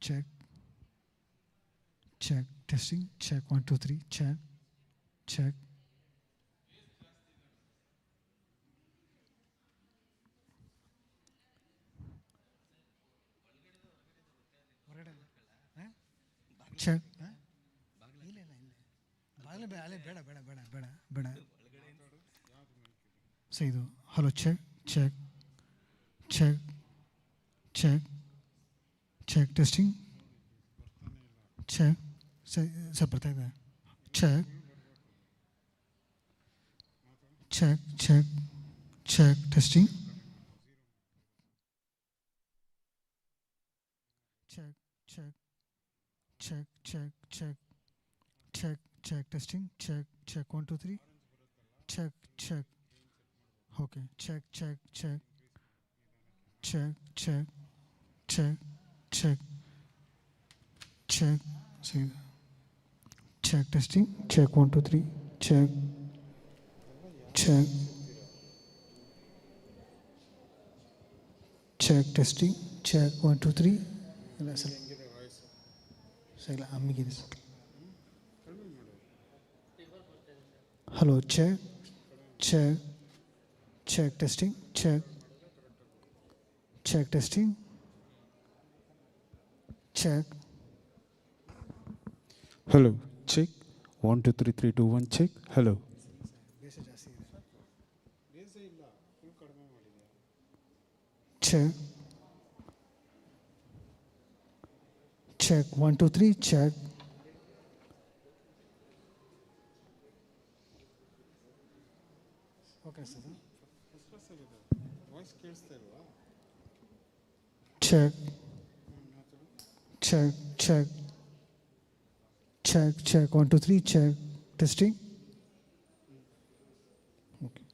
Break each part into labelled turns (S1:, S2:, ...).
S1: check, check, testing, check, 1, 2, 3, check, check. Check. Say ಇದು hello check, check, check, check, check, testing, check. Sir ಬರ್ತಾ ಇದೆ. Check, check, check, check, testing. Check, check, check, check, check, check, check, testing, check, check, 1, 2, 3, check, check. Okay, check, check, check, check, check, check, check, check. See, check, testing, check, 1, 2, 3, check, check, check, testing, check, 1, 2, 3. ಇಲ್ಲ sir sir ಇಲ್ಲ ಅಮ್ಮಿಗಿದೆ sir. Hello check, check, check, testing, check, check, testing, check.
S2: Hello, check. 1, 2, 3, 3, 2, 1, check. Hello.
S1: Check. Check. 1, 2, 3, check. Okay, sir. Check. Check. Check. Check. Check. 1, 2, 3, check. Testing. Okay.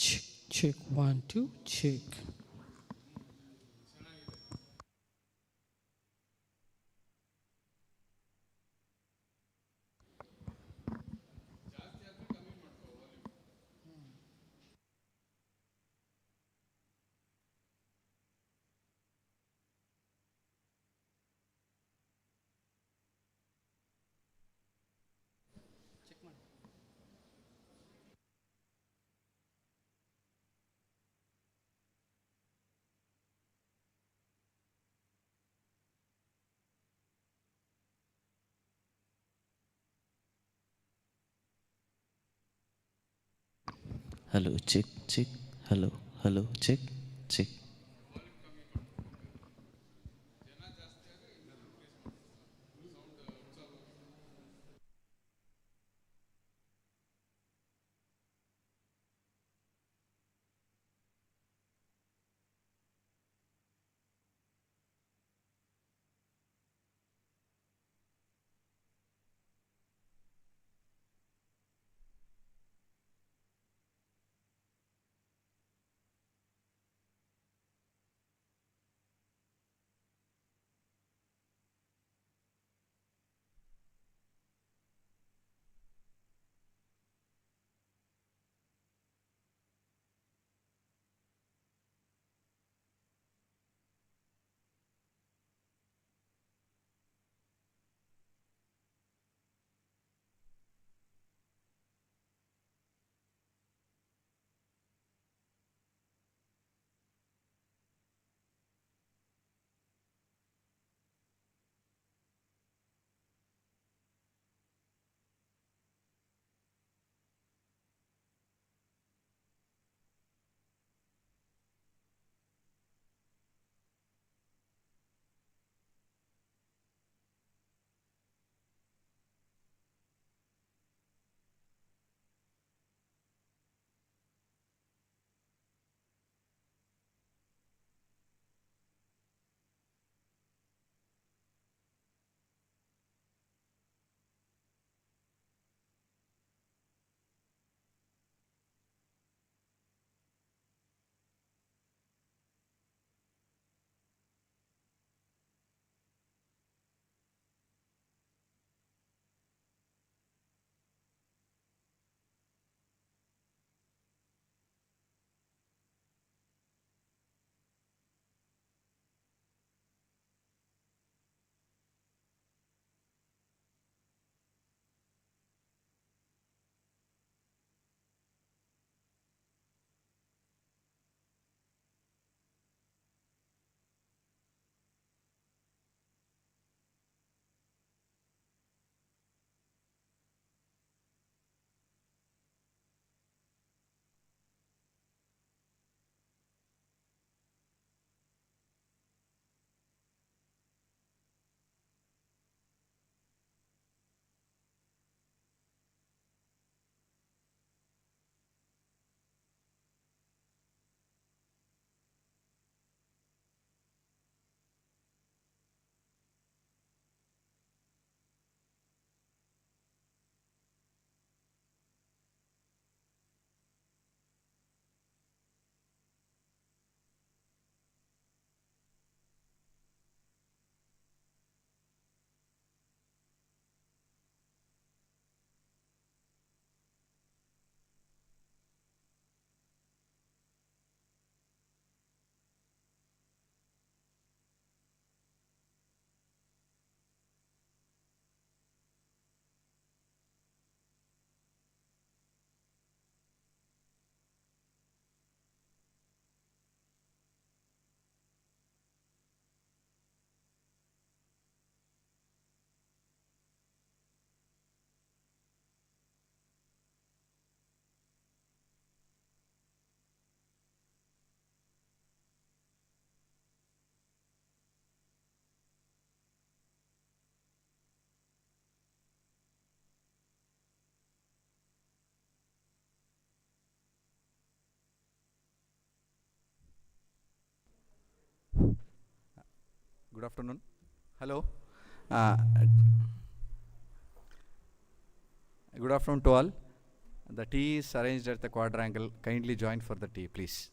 S3: Check, check, 1, 2, check.
S4: Hello, check, check. Hello, hello, check, check.
S5: Good afternoon. Hello. Uh, Good afternoon to all. The tea is arranged at the quadrangle. Kindly join for the tea, please.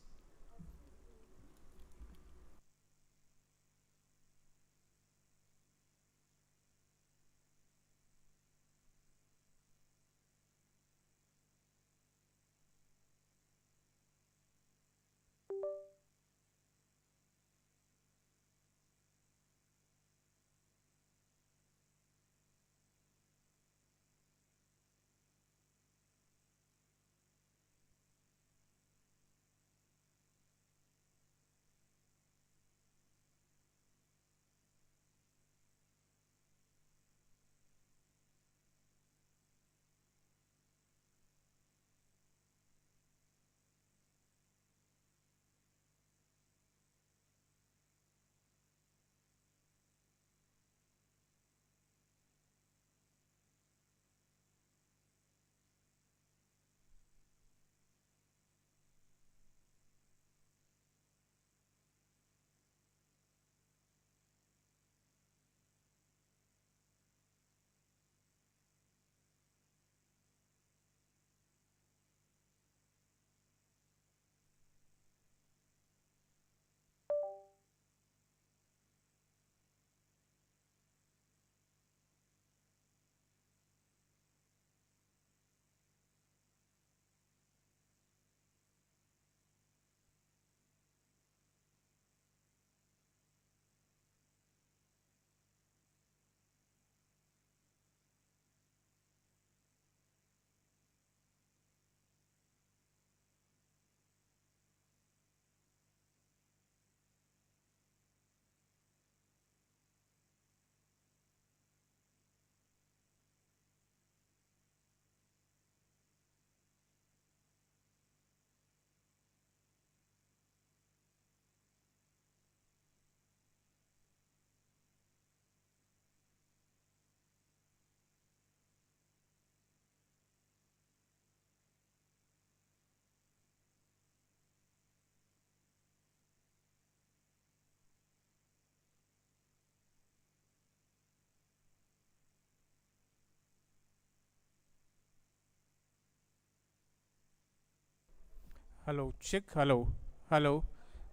S6: Hello, check, hello, hello,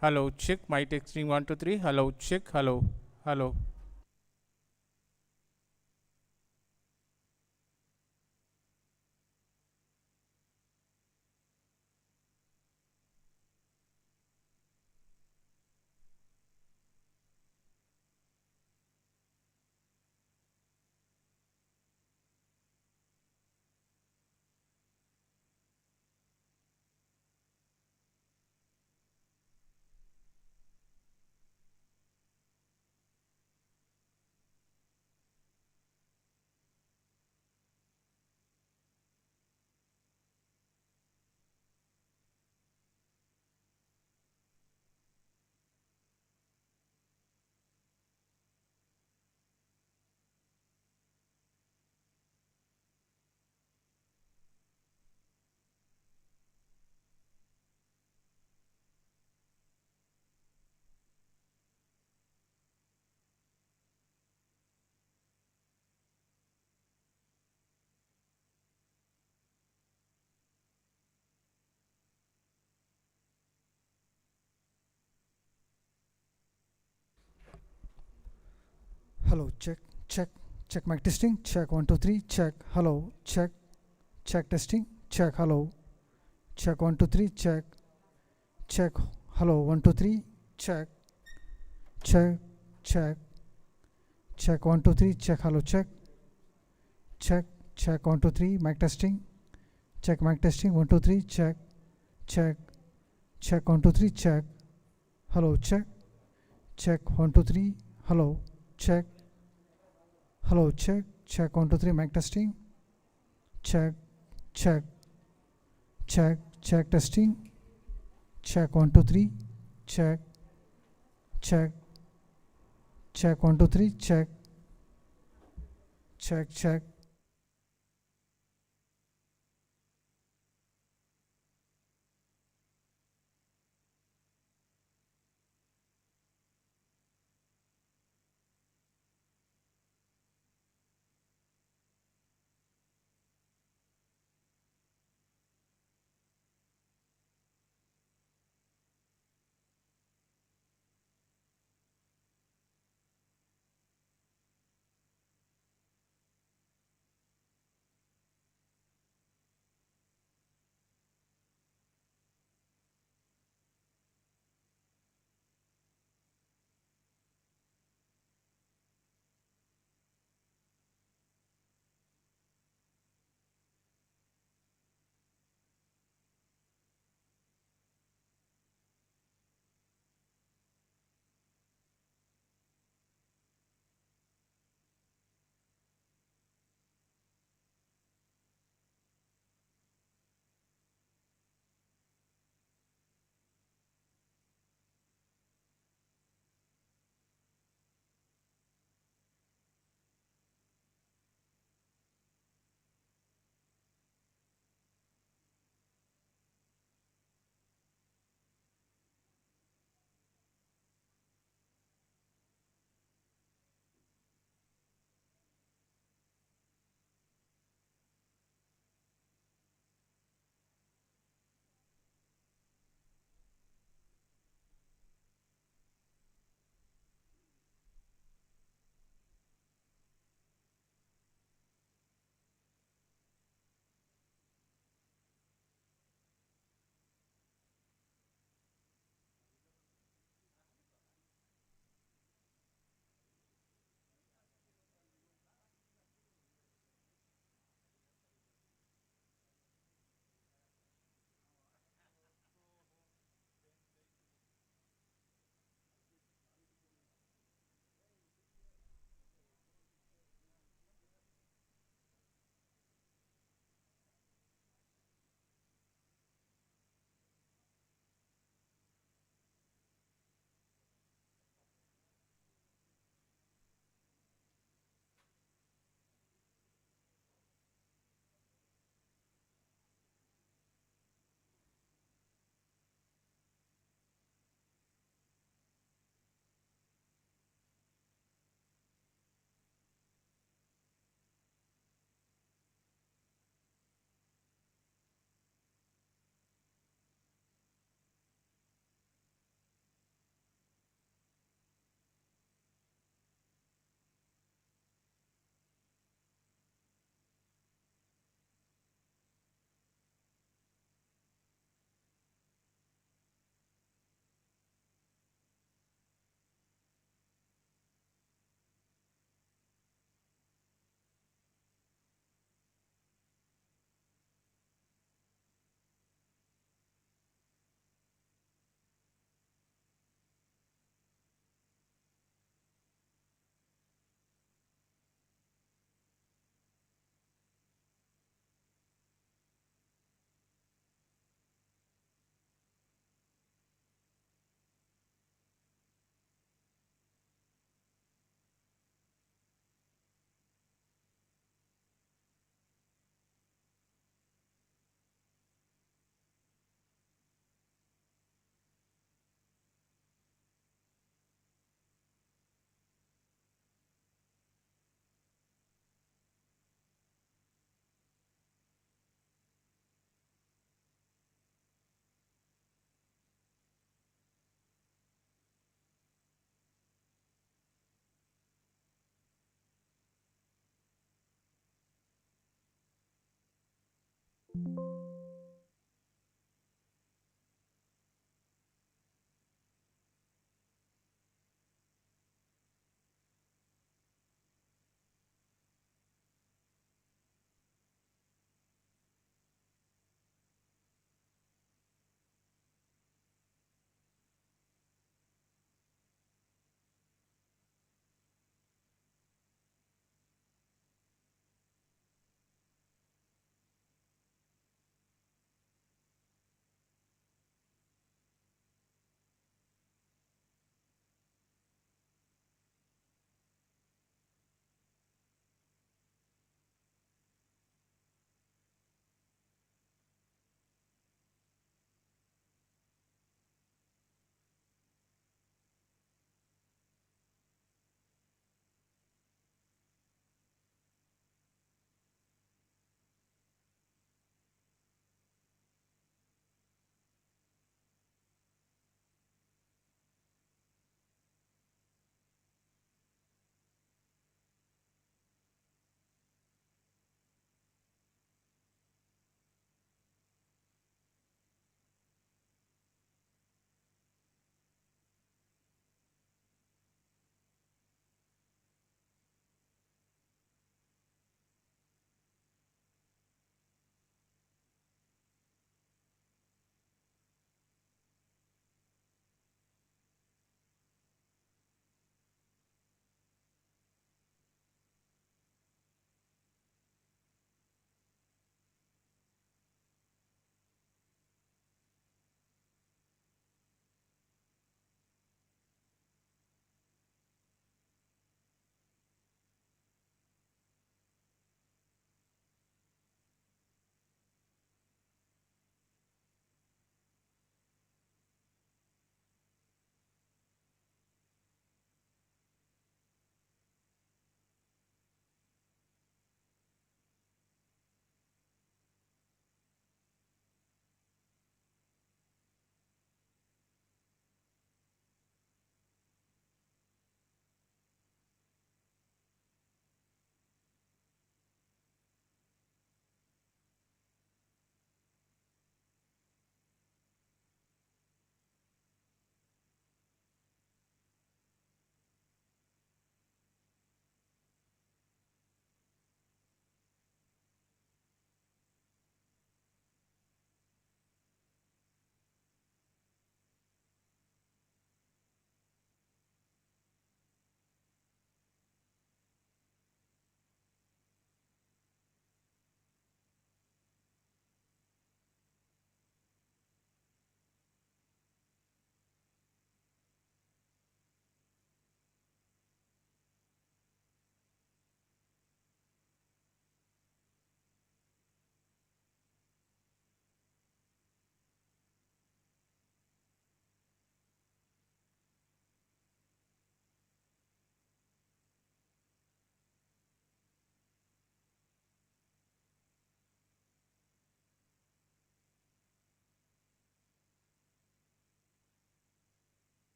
S6: hello, check, my texting 1 2 3, hello, check, hello, hello.
S1: Hello, check, check, check mic testing, check 1 2 3, check, hello, check, check testing, check, hello, check 1 2 3, check, check, hello, 1 2 3, check, check, check, check 1 2 3, check, hello, check, check, check 1 2 3, mic testing, check mic testing 1 2 3, check, check, check 1 2 3, check, hello, check, check 1 2 3, hello, check, hello, check, check 1 2 3, mic testing, check, check, check, check testing, check 1 2 3, check, check, check 1 2 3, check, check, check.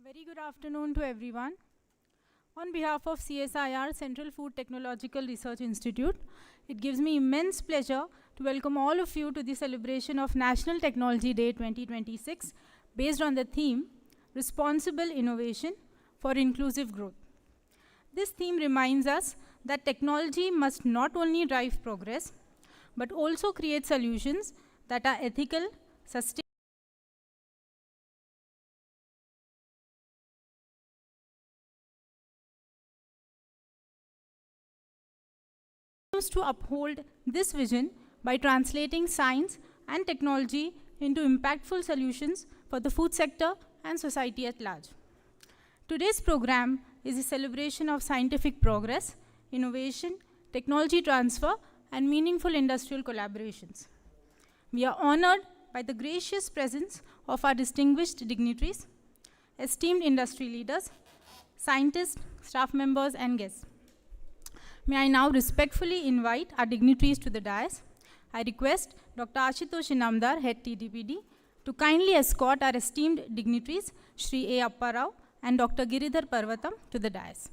S7: Very good afternoon to everyone. On behalf of CSIR Central Food Technological Research Institute, it gives me immense pleasure to welcome all of you to the celebration of National Technology Day 2026 based on the theme, Responsible Innovation for Inclusive Growth. This theme reminds us that technology must not only drive progress, but also create solutions that are ethical, sustainable, to uphold this vision by translating science and technology into impactful solutions for the food sector and society at large. Today's program is a celebration of scientific progress, innovation, technology transfer, and meaningful industrial collaborations. We are honored by the gracious presence of our distinguished dignitaries, esteemed industry leaders, scientists, staff members, and guests. May I now respectfully invite our dignitaries to the dais. I request Dr. Ashutosh Inamdar, Head TDPD, to kindly escort our esteemed dignitaries, Shri A. Apparao and Dr. Giridhar Parvatam, to the dais.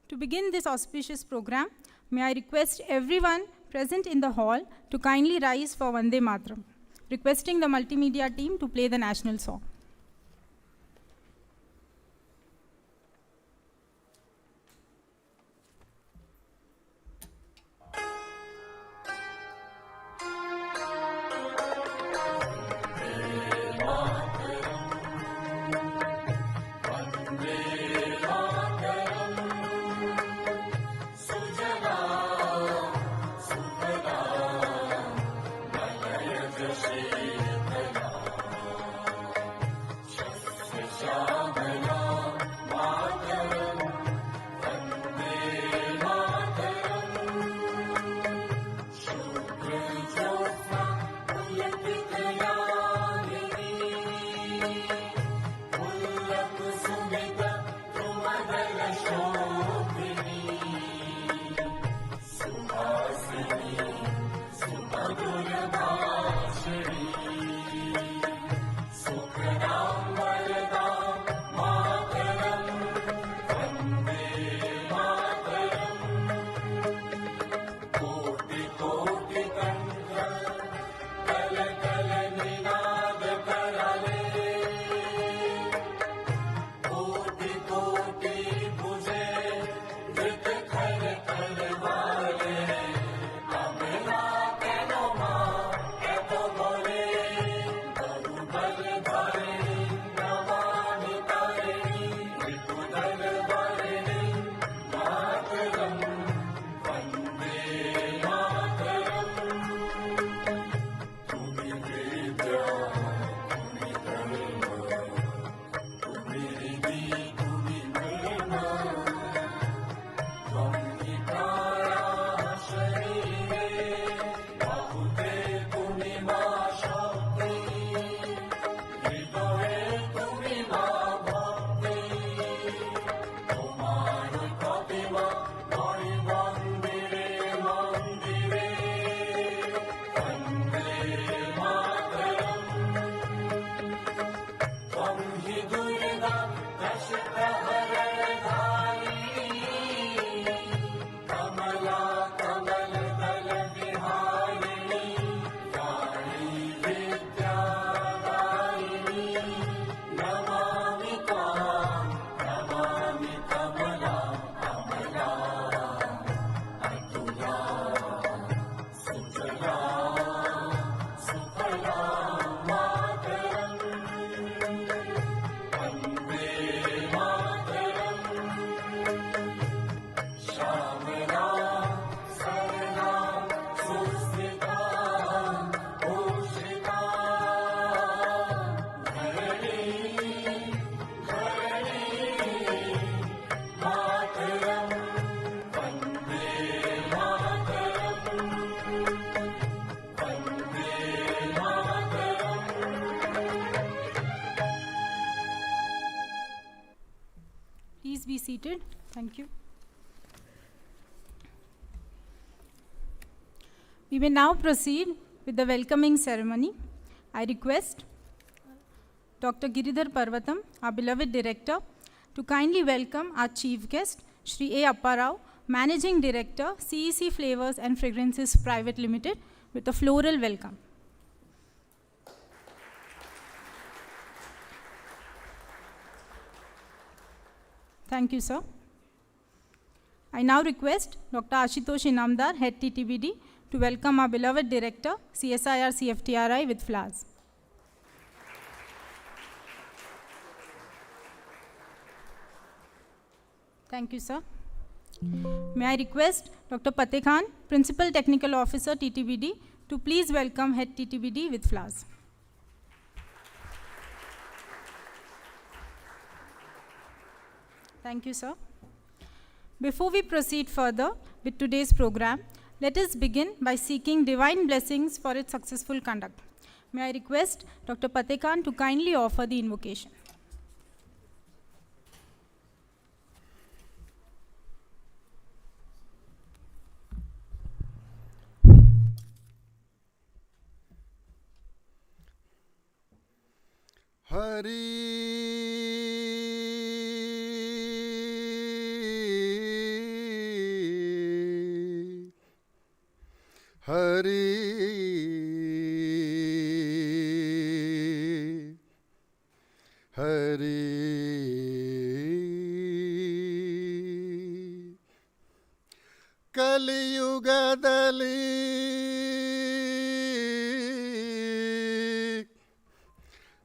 S7: To begin this auspicious program, may I request everyone present in the hall to kindly rise for Vande Mataram, requesting the multimedia team to play the national song. be seated. Thank you. We may now proceed with the welcoming ceremony. I request Dr. Giridhar Parvatam, our beloved director, to kindly welcome our chief guest, Shri A. Apparao, Managing Director, CEC Flavors and Fragrances Private Limited, with a floral welcome. Thank you, sir. I now request Dr. Ashutosh Inamdar, Head TTBD, to welcome our beloved Director, CSIR-CFTRI, with flowers. Thank you, sir. May I request Dr. Pateh Khan, Principal Technical Officer, TTBD, to please welcome Head TTBD with flowers. Thank you, sir. Before we proceed further with today's program, let us begin by seeking divine blessings for its successful conduct. May I request Dr. Pateh Khan to kindly offer the invocation.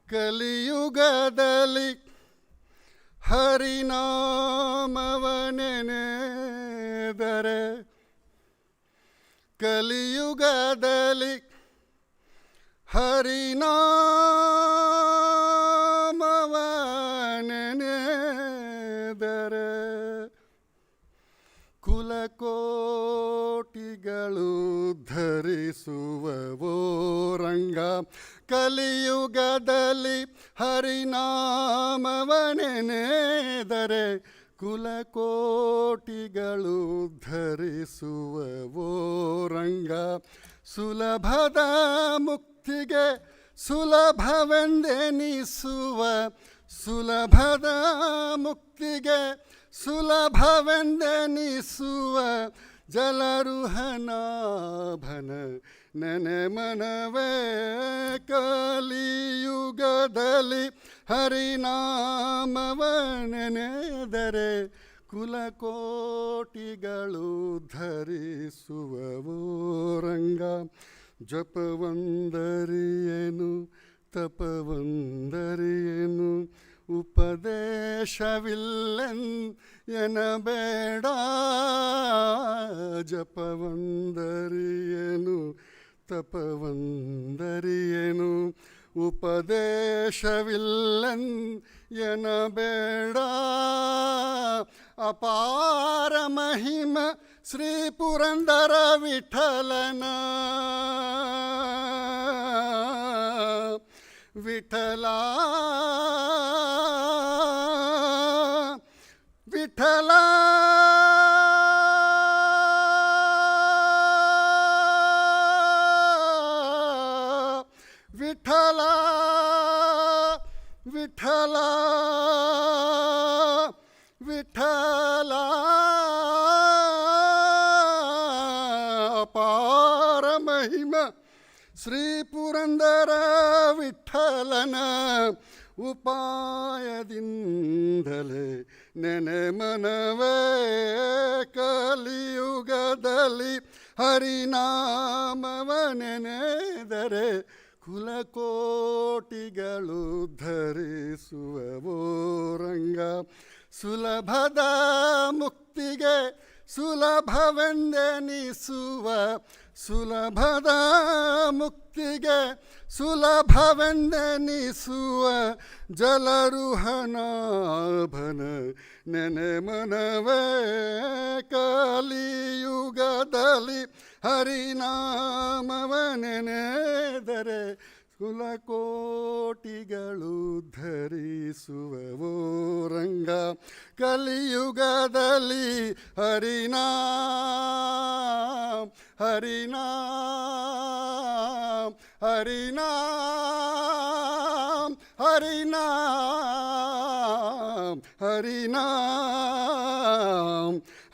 S8: ಕಲಿಯುಗದಲ್ಲಿ ಹರಿನಾಮವನೆನೆದರೆ ಕಲಿಯುಗದಲ್ಲಿ ಹರಿನಾಮವನೆನೆದರೆ ಕುಲಕೋಟಿಗಳು ಧರಿಸುವವೋ ರಂಗ ಕಲಿಯುಗದಲ್ಲಿ ಹರಿನಾಮವನೆನೆದರೆ ಕುಲಕೋಟಿಗಳು ಧರಿಸುವವೋ ರಂಗ ಸುಲಭದ ಮುಕ್ತಿಗೆ ಸುಲಭವೆಂದೆನಿಸುವ ಸುಲಭದ ಮುಕ್ತಿಗೆ ಸುಲಭವೆಂದೆನಿಸುವ ಜಲರುಹನಾಭನ ನೆನೆ ಮನವೇ ಕಲಿಯುಗದಲ್ಲಿ ಹರಿನಾಮವನೆನೆದರೆ ಕುಲಕೋಟಿಗಳು ಧರಿಸುವವೋ ರಂಗ ಜಪವಂದರಿಯೇನು ತಪವಂದರಿಯೇನು ಉಪದೇಶವಿಲ್ಲೆನ್ನಬೇಡ ಜಪವಂದರಿಯೇನು ತಪವಂದರಿಯೇನು ಉಪದೇಶವಿಲ್ಲೆನ್ನಬೇಡ ಅಪಾರ ಮಹಿಮ ಶ್ರೀ ಪುರಂದರ ವಿಠಲನ ವಿಠಲ ವಿಠಲ ವಿಠಲ ವಿಠಲ ವಿಠಲ ಅಪಾರ ಮಹಿಮ ಶ್ರೀ ಪುರಂದರ ವಿಠಲನ ಉಪಾಯದಿಂದಲೇ ನೆನೆ ಮನವೇ ಕಲಿಯುಗದಲ್ಲಿ ಹರಿನಾಮವನೆನೆದರೆ ಕುಲಕೋಟಿಗಳು ಧರಿಸುವವೋ ರಂಗ ಸುಲಭದ ಮುಕ್ತಿಗೆ ಸುಲಭವೆಂದೆನಿಸುವ ಸುಲಭದ ಮುಕ್ತಿಗೆ ಸುಲಭವೆಂದೆನಿಸುವ ಜಲರುಹನಾಭನ ನೆನೆ ಮನವೇ ಕಲಿಯುಗದಲ್ಲಿ ಹರಿನಾಮವನೆನೆದರೆ ಕುಲಕೋಟಿಗಳು ಧರಿಸುವವೋ ರಂಗ ರಂಗ ಕಲಿಯುಗದಲ್ಲಿ ಹರಿನಾಮ್ ಹರಿನಾಮ್ ಹರಿನಾಮ್ ಹರಿನಾಮ್ ಹರಿನಾಮ್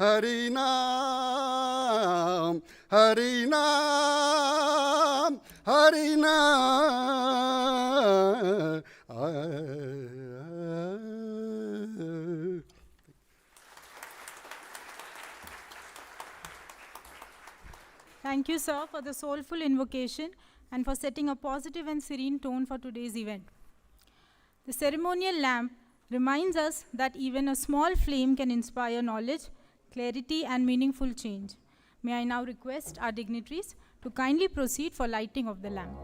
S8: ಹರಿನಾಮ್ ಹರಿನಾಮ್ ಹರಿನಾಮ್.
S7: Thank you, sir, for the soulful invocation and for setting a positive and serene tone for today's event. The ceremonial lamp reminds us that even a small flame can inspire knowledge, clarity, and meaningful change. May I now request our dignitaries to kindly proceed for lighting of the lamp.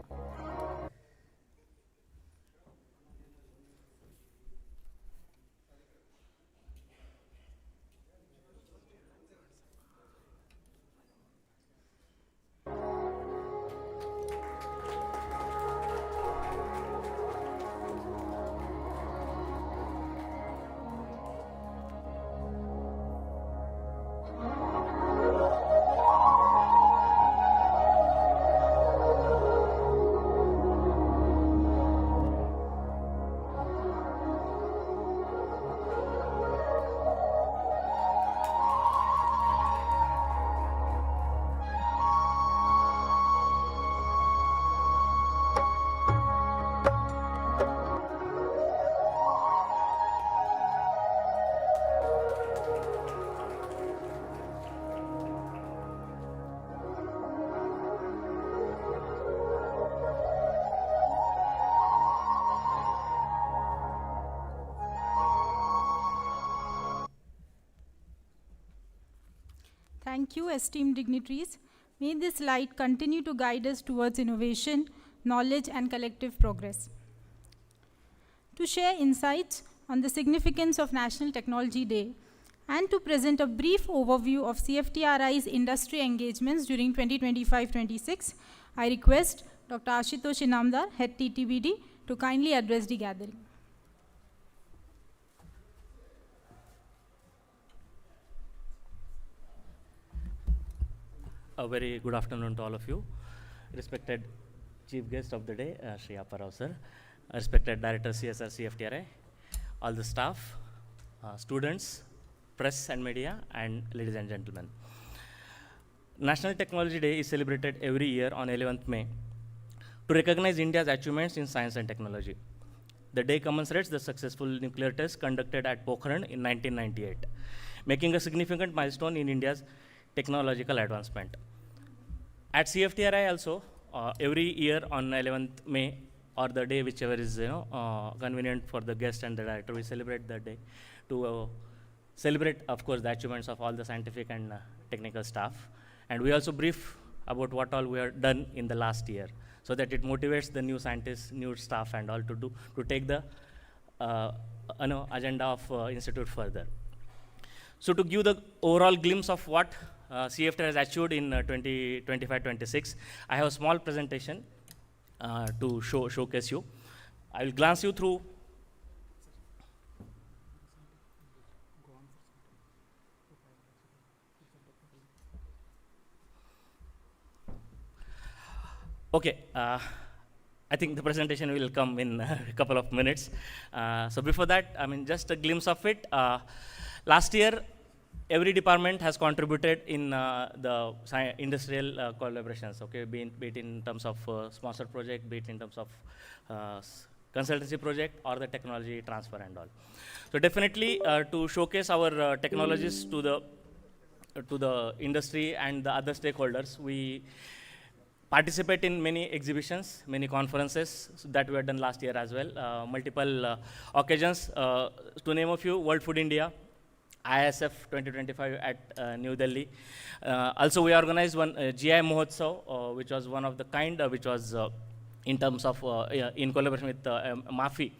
S7: Thank you, esteemed dignitaries. May this light continue to guide us towards innovation, knowledge, and collective progress. To share insights on the significance of National Technology Day and to present a brief overview of CFTRI's industry engagements during 2025-26, I request Dr. Ashutosh Inamdar, Head TTBD, to kindly address the gathering.
S9: A very good afternoon to all of you. Respected Chief Guest of the day, Shri Apparao sir, respected Director CSIR-CFTRI, all the staff, students, press and media, and ladies and gentlemen. National Technology Day is celebrated every year on 11th May to recognize India's achievements in science and technology. The day commemorates the successful nuclear test conducted at Pokhran in 1998, making a significant milestone in India's technological advancement. At CFTRI also, every year on 11th May, or the day whichever is convenient for the guest and the director, we celebrate that day to celebrate, of course, the achievements of all the scientific and technical staff. And we also brief about what all we have done in the last year, so that it motivates the new scientists, new staff, and all to take the agenda of institute further. So to give the overall glimpse of what CFTRI has achieved in 2025-26, I have a small presentation to showcase you. I will glance you through. Okay, I think the presentation will come in a couple of minutes. So before that, I mean, just a glimpse of it. Last year, every department has contributed in the industrial collaborations, okay, be it in terms of sponsored project, be it in terms of consultancy project, or the technology transfer and all. So definitely to showcase our technologies to the industry and the other stakeholders, we participate in many exhibitions, many conferences that we had done last year as well, multiple occasions. To name a few, World Food India, ISF 2025 at New Delhi. Also, we organized one GI Mahotsav, which was one of the kind, which was in terms of, in collaboration with MAFI,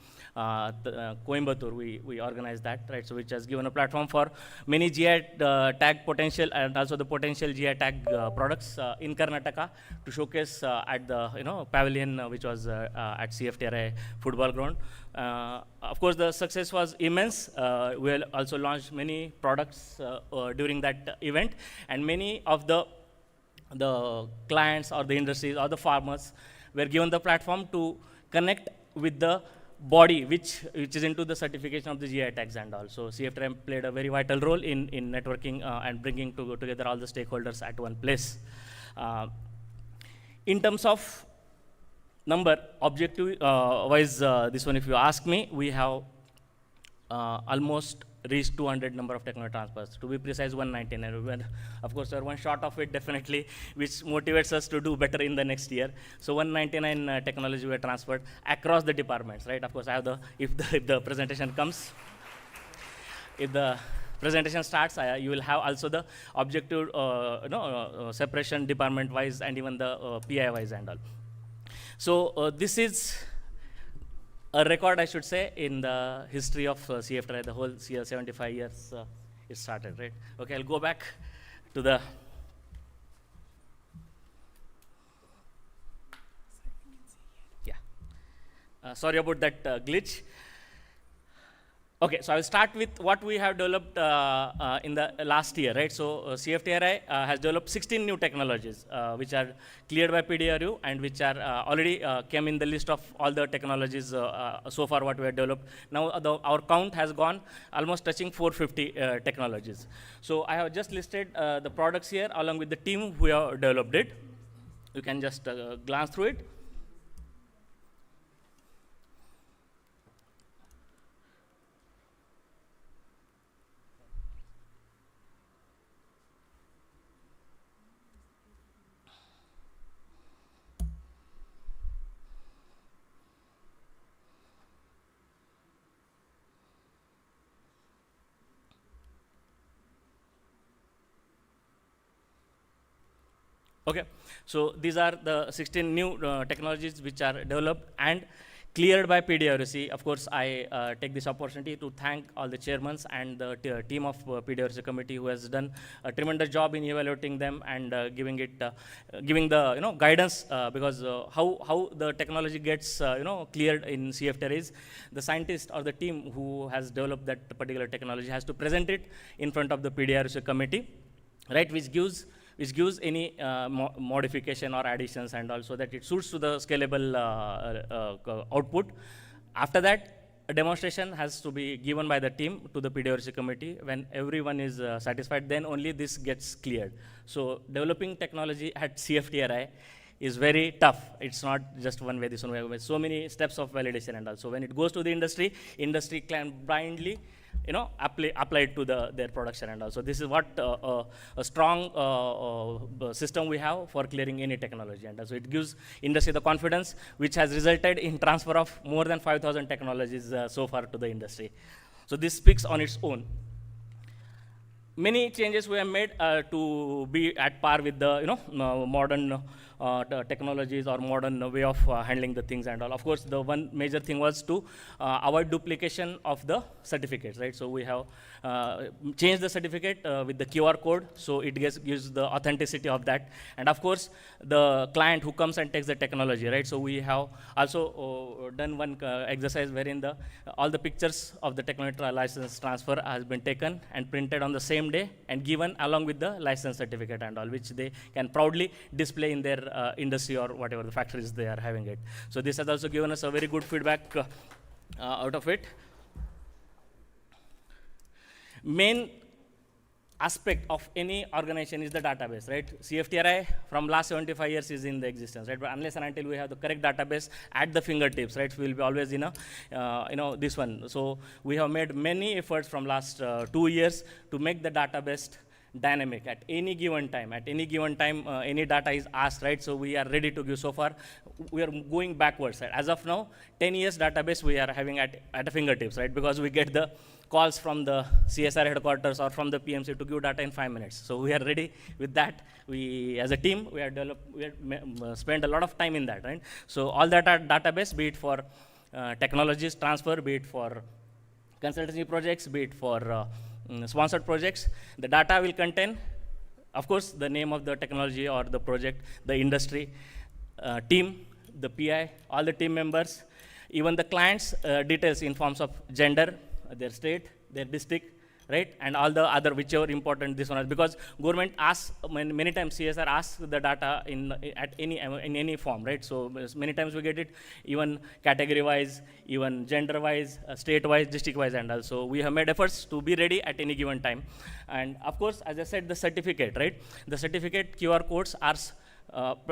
S9: Coimbatore, we organized that, right? So which has given a platform for many GI tag potential and also the potential GI tag products in Karnataka to showcase at the pavilion which was at CFTRI football ground. Of course, the success was immense. We also launched many products during that event, and many of the clients or the industries or the farmers were given the platform to connect with the body which is into the certification of the GI tags and all. So CFTRI played a very vital role in networking and bringing together all the stakeholders at one place. In terms of number, objective wise, this one if you ask me, we have almost reached 200 number of technology transfers. To be precise, 199. Of course, we're one short of it definitely, which motivates us to do better in the next year. So 199 technology were transferred across the departments, right? Of course, I have the, if the presentation comes, if the presentation starts, you will have also the objective, separation department-wise and even the PI-wise and all. So this is a record, I should say, in the history of CFTRI, the whole 75 years it started, right? Okay, I'll go back to the sorry about that glitch. Okay, so I will start with what we have developed in the last year, right? So CFTRI has developed 16 new technologies which are cleared by PDRU and which are already came in the list of all the technologies so far what we have developed. Now our count has gone almost touching 450 technologies. So I have just listed the products here along with the team who have developed it. You can just glance through it. Okay, so these are the 16 new technologies which are developed and cleared by PDRC. Of course, I take this opportunity to thank all the chairmen and the team of PDRC committee who has done a tremendous job in evaluating them and giving the guidance because how the technology gets cleared in CFTRI is the scientist or the team who has developed that particular technology has to present it in front of the PDRC committee, right, which gives any modification or additions and also that it suits to the scalable output. After that, a demonstration has to be given by the team to the PDRC committee. When everyone is satisfied, then only this gets cleared. So developing technology at CFTRI is very tough. It's not just one way, this one way, with so many steps of validation and also when it goes to the industry can blindly apply it to their production and also this is what a strong system we have for clearing any technology and also it gives industry the confidence which has resulted in transfer of more than 5,000 technologies so far to the industry. So this speaks on its own. Many changes we have made to be at par with the modern technologies or modern way of handling the things and all. Of course, the one major thing was to avoid duplication of the certificates, right? So we have changed the certificate with the QR code, so it gives the authenticity of that. And of course, the client who comes and takes the technology, right? So we have also done one exercise wherein all the pictures of the technology license transfer has been taken and printed on the same day and given along with the license certificate and all, which they can proudly display in their industry or whatever the factories they are having it. So this has also given us a very good feedback out of it. Main aspect of any organization is the database, right? CFTRI from last 75 years is in the existence, right? But unless and until we have the correct database at the fingertips, right, we will be always in a, this one. So we have made many efforts from last 2 years to make the database dynamic at any given time. At any given time, any data is asked, right? So we are ready to give. So far, we are going backwards. As of now, 10 years database we are having at a fingertips, right? Because we get the calls from the CSR headquarters or from the PMC to give data in 5 minutes. So we are ready with that. We, as a team, we have spent a lot of time in that, right? So all that database, be it for technologies transfer, be it for consultancy projects, be it for sponsored projects, the data will contain, of course, the name of the technology or the project, the industry, team, the PI, all the team members, even the client's details in forms of gender, their state, their district, right, and all the other whichever important this one is, because government asks many times, CSR asks the data in any form, right? So many times we get it even category wise, even gender wise, state wise, district wise, and also we have made efforts to be ready at any given time. And of course, as I said, the certificate, right? The certificate QR codes are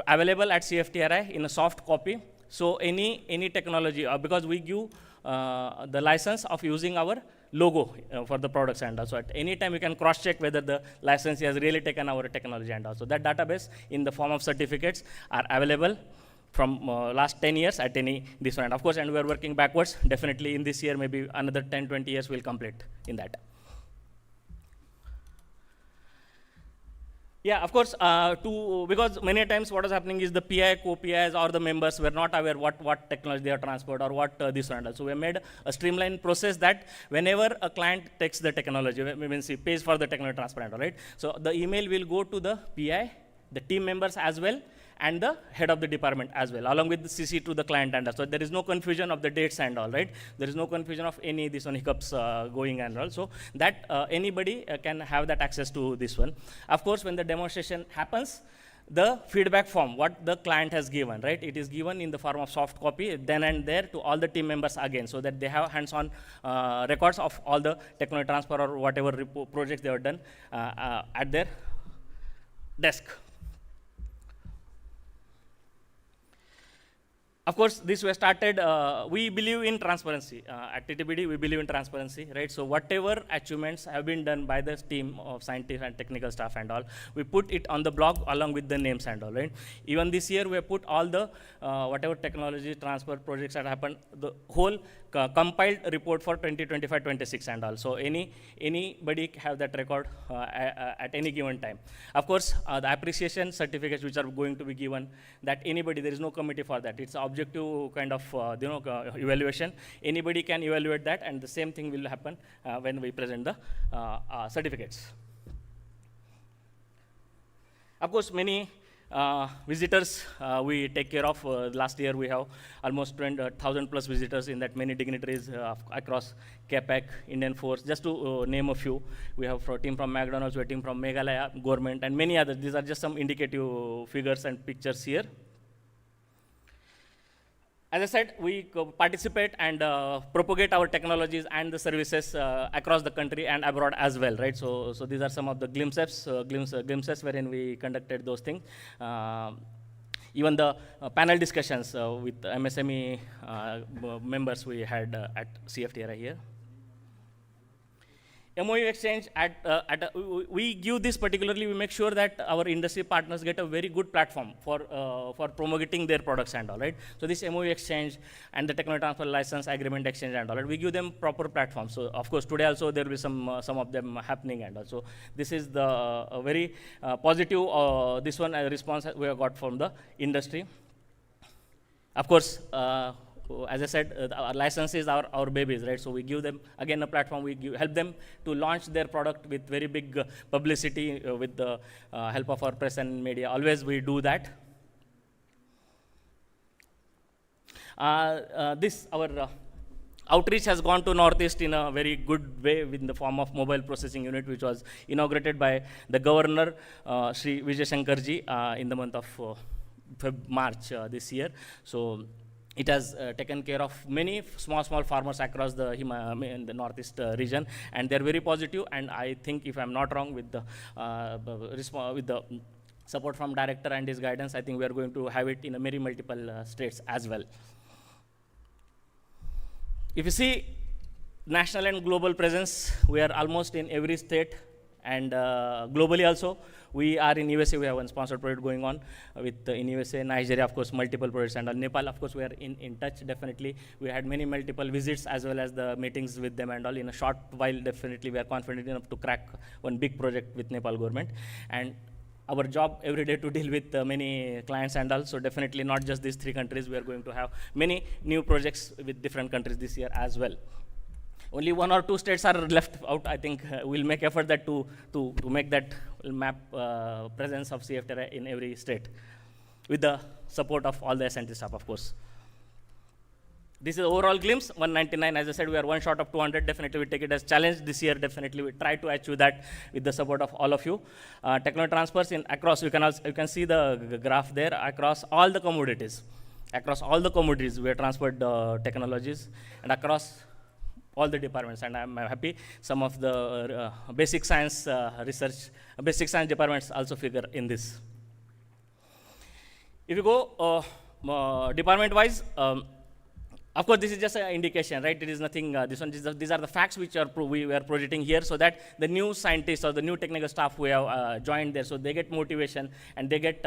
S9: available at CFTRI in a soft copy. So any technology, because we give the license of using our logo for the products, and also at any time you can cross check whether the licensee has really taken our technology, and also that database in the form of certificates are available from last 10 years at any this one. And of course, and we are working backwards. Definitely in this year, maybe another 10-20 years will complete in that. Yeah, of course, because many times what is happening is the PI, co-PIs or the members were not aware what technology they are transferred or what this one. So we made a streamlined process that whenever a client takes the technology, means he pays for the technology transfer, right? So the email will go to the PI, the team members as well, and the head of the department as well, along with the CC to the client, and so there is no confusion of the dates and all, right? There is no confusion of any this one hiccups going and all, so that anybody can have that access to this one. Of course, when the demonstration happens, the feedback form, what the client has given, right? It is given in the form of soft copy, then and there to all the team members again, so that they have hands-on records of all the technology transfer or whatever projects they have done at their desk. Of course, this was started, we believe in transparency. At TTBD, we believe in transparency, right? So whatever achievements have been done by the team of scientists and technical staff and all, we put it on the blog along with the names and all, right? Even this year, we have put all the whatever technology transfer projects that happened, the whole compiled report for 2025-26 and all. So anybody have that record at any given time. Of course, the appreciation certificates which are going to be given, that anybody, there is no committee for that. It's objective kind of evaluation. Anybody can evaluate that, and the same thing will happen when we present the certificates. Of course, many visitors we take care of. Last year we have almost 1,000 plus visitors, in that many dignitaries across CAPEC, Indian Force, just to name a few. We have a team from McDonald's, we have a team from Meghalaya, government, and many others. These are just some indicative figures and pictures here. As I said, we participate and propagate our technologies and the services across the country and abroad as well, right? So these are some of the glimpses wherein we conducted those things. Even the panel discussions with MSME members we had at CFTRI here. MOU exchange we give this particularly, we make sure that our industry partners get a very good platform for promoting their products and all, right? So this MOU exchange and the technology transfer license agreement exchange and all, right? We give them proper platforms. So of course today also there will be some of them happening, and also this is the very positive this one response we have got from the industry. Of course, as I said, our licenses are our babies, right? So we give them, again, a platform. We help them to launch their product with very big publicity with the help of our press and media. Always we do that. Our outreach has gone to Northeast in a very good way in the form of mobile processing unit, which was inaugurated by the governor, Sri Vijay Shankarji, in the month of March this year. So it has taken care of many small farmers across the in the Northeast region, and they're very positive. And I think, if I'm not wrong, with the support from director and his guidance, I think we are going to have it in a very multiple states as well. If you see national and global presence, we are almost in every state And globally also, we are in USA, we have one sponsored project going on with in USA, Nigeria, of course, multiple projects, and Nepal, of course, we are in touch, definitely. We had many multiple visits as well as the meetings with them and all. In a short while, definitely, we are confident enough to crack one big project with Nepal government. And our job every day to deal with many clients and also definitely not just these 3 countries, we are going to have many new projects with different countries this year as well. Only 1 or 2 states are left out. I think we'll make effort that to make that map presence of CFTRI in every state with the support of all the S&T staff, of course. This is overall glimpse, 199. As I said, we are one short of 200. Definitely we take it as challenge this year. Definitely we try to achieve that with the support of all of you. Technology transfers in across, you can see the graph there, across all the commodities. Across all the commodities, we have transferred technologies, and across all the departments, and I'm happy some of the basic science research, basic science departments also figure in this. If you go department-wise, of course, this is just an indication, right? It is nothing, these are the facts which we are projecting here, so that the new scientists or the new technical staff we have joined there, so they get motivation and they get,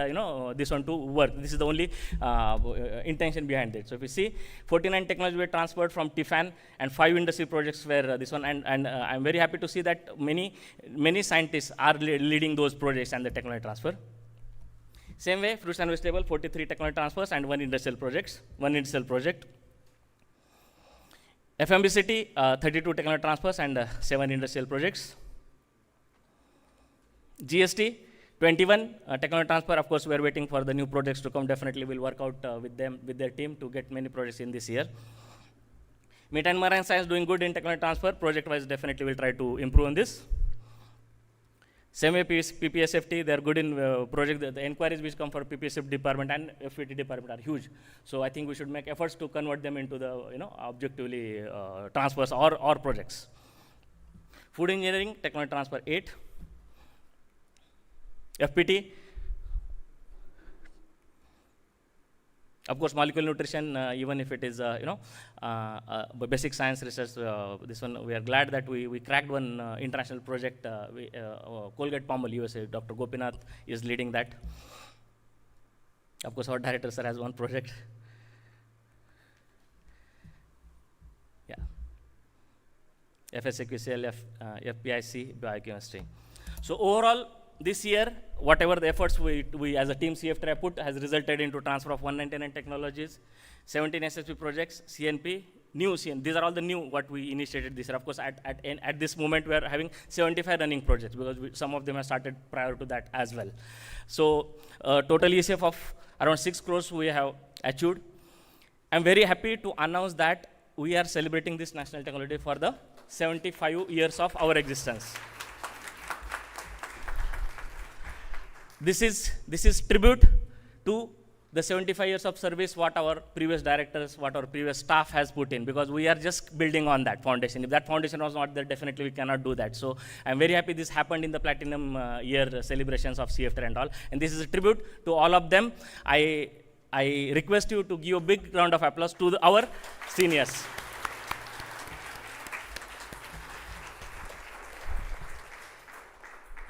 S9: this one to work. This is the only intention behind it. So if you see, 49 technology were transferred from TIFAN and 5 industry projects were this one, and I'm very happy to see that many scientists are leading those projects and the technology transfer. Same way, fruits and vegetables, 43 technology transfers and 1 industrial project. FMBCT, 32 technology transfers and 7 industrial projects. GST, 21 technology transfer. Of course, we are waiting for the new projects to come. Definitely we'll work out with them, with their team, to get many projects in this year. Meat and marine science doing good in technology transfer. Project-wise, definitely we'll try to improve on this. Same way, PPSFT, they are good in project. The inquiries which come for PPSFT department and FPT department are huge. So I think we should make efforts to convert them into the objectively transfers or projects. Food engineering, technology transfer 8. FPT, of course, molecular nutrition, even if it is, basic science research, this one, we are glad that we cracked one international project, Colgate Palmolive, USA, Dr. Gopinath is leading that. Of course, our director, sir, has one project. Yeah. FSAQCL, FPIC, biochemistry. So overall, this year, whatever the efforts we as a team CFTRI put has resulted into transfer of 199 technologies, 17 SSP projects, CNP, new CNP. These are all the new what we initiated this year. Of course, at this moment, we are having 75 running projects because some of them have started prior to that as well. So total ECF of around 6 crores we have achieved. I'm very happy to announce that we are celebrating this national technology for the 75 years of our existence. This is tribute to the 75 years of service what our previous directors, what our previous staff has put in, because we are just building on that foundation. If that foundation was not there, definitely we cannot do that. So I'm very happy this happened in the platinum year celebrations of CFTRI and all. And this is a tribute to all of them. I request you to give a big round of applause to our seniors.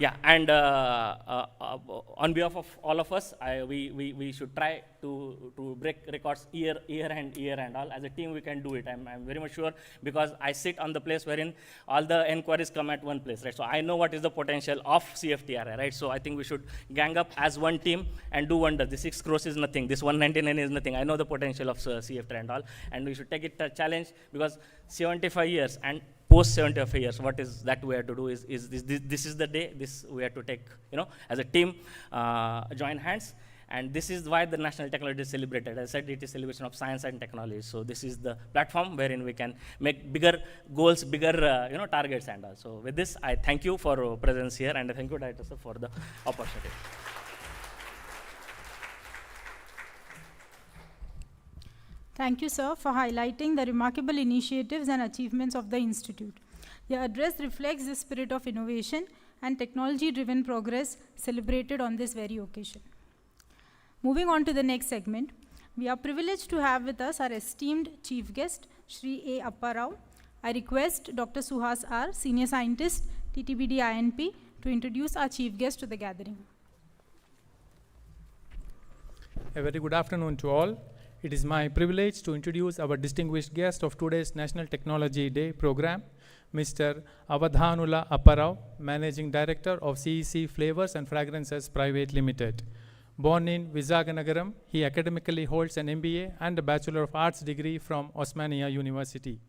S9: Yeah, and on behalf of all of us, we should try to break records year and all. As a team, we can do it. I'm very much sure, because I sit on the place wherein all the enquiries come at one place, right? So I know what is the potential of CFTRI, right? So I think we should gang up as one team and do wonders. The 6 crores is nothing. This 199 is nothing. I know the potential of CFTRI and all, and we should take it a challenge, because 75 years and post 75 years, what is that we have to do is this is the day, this we have to take, as a team, join hands, and this is why the national technology is celebrated. As I said, it is celebration of science and technology. So this is the platform wherein we can make bigger goals, bigger, targets and all. So with this, I thank you for your presence here, and I thank you, Director, sir, for the opportunity.
S7: Thank you, sir, for highlighting the remarkable initiatives and achievements of the Institute. Your address reflects the spirit of innovation and technology-driven progress celebrated on this very occasion. Moving on to the next segment, we are privileged to have with us our esteemed chief guest, Shri A. Appa Rao. I request Dr. Suhas R., Senior Scientist, TTBD INP, to introduce our chief guest to the gathering.
S6: A very good afternoon to all. It is my privilege to introduce our distinguished guest of today's National Technology Day program, Mr. Avadhanula Apparao, Managing Director of CEC Flavors and Fragrances Private Limited. Born in Visaganagaram, he academically holds an MBA and a Bachelor of Arts degree from Osmania University.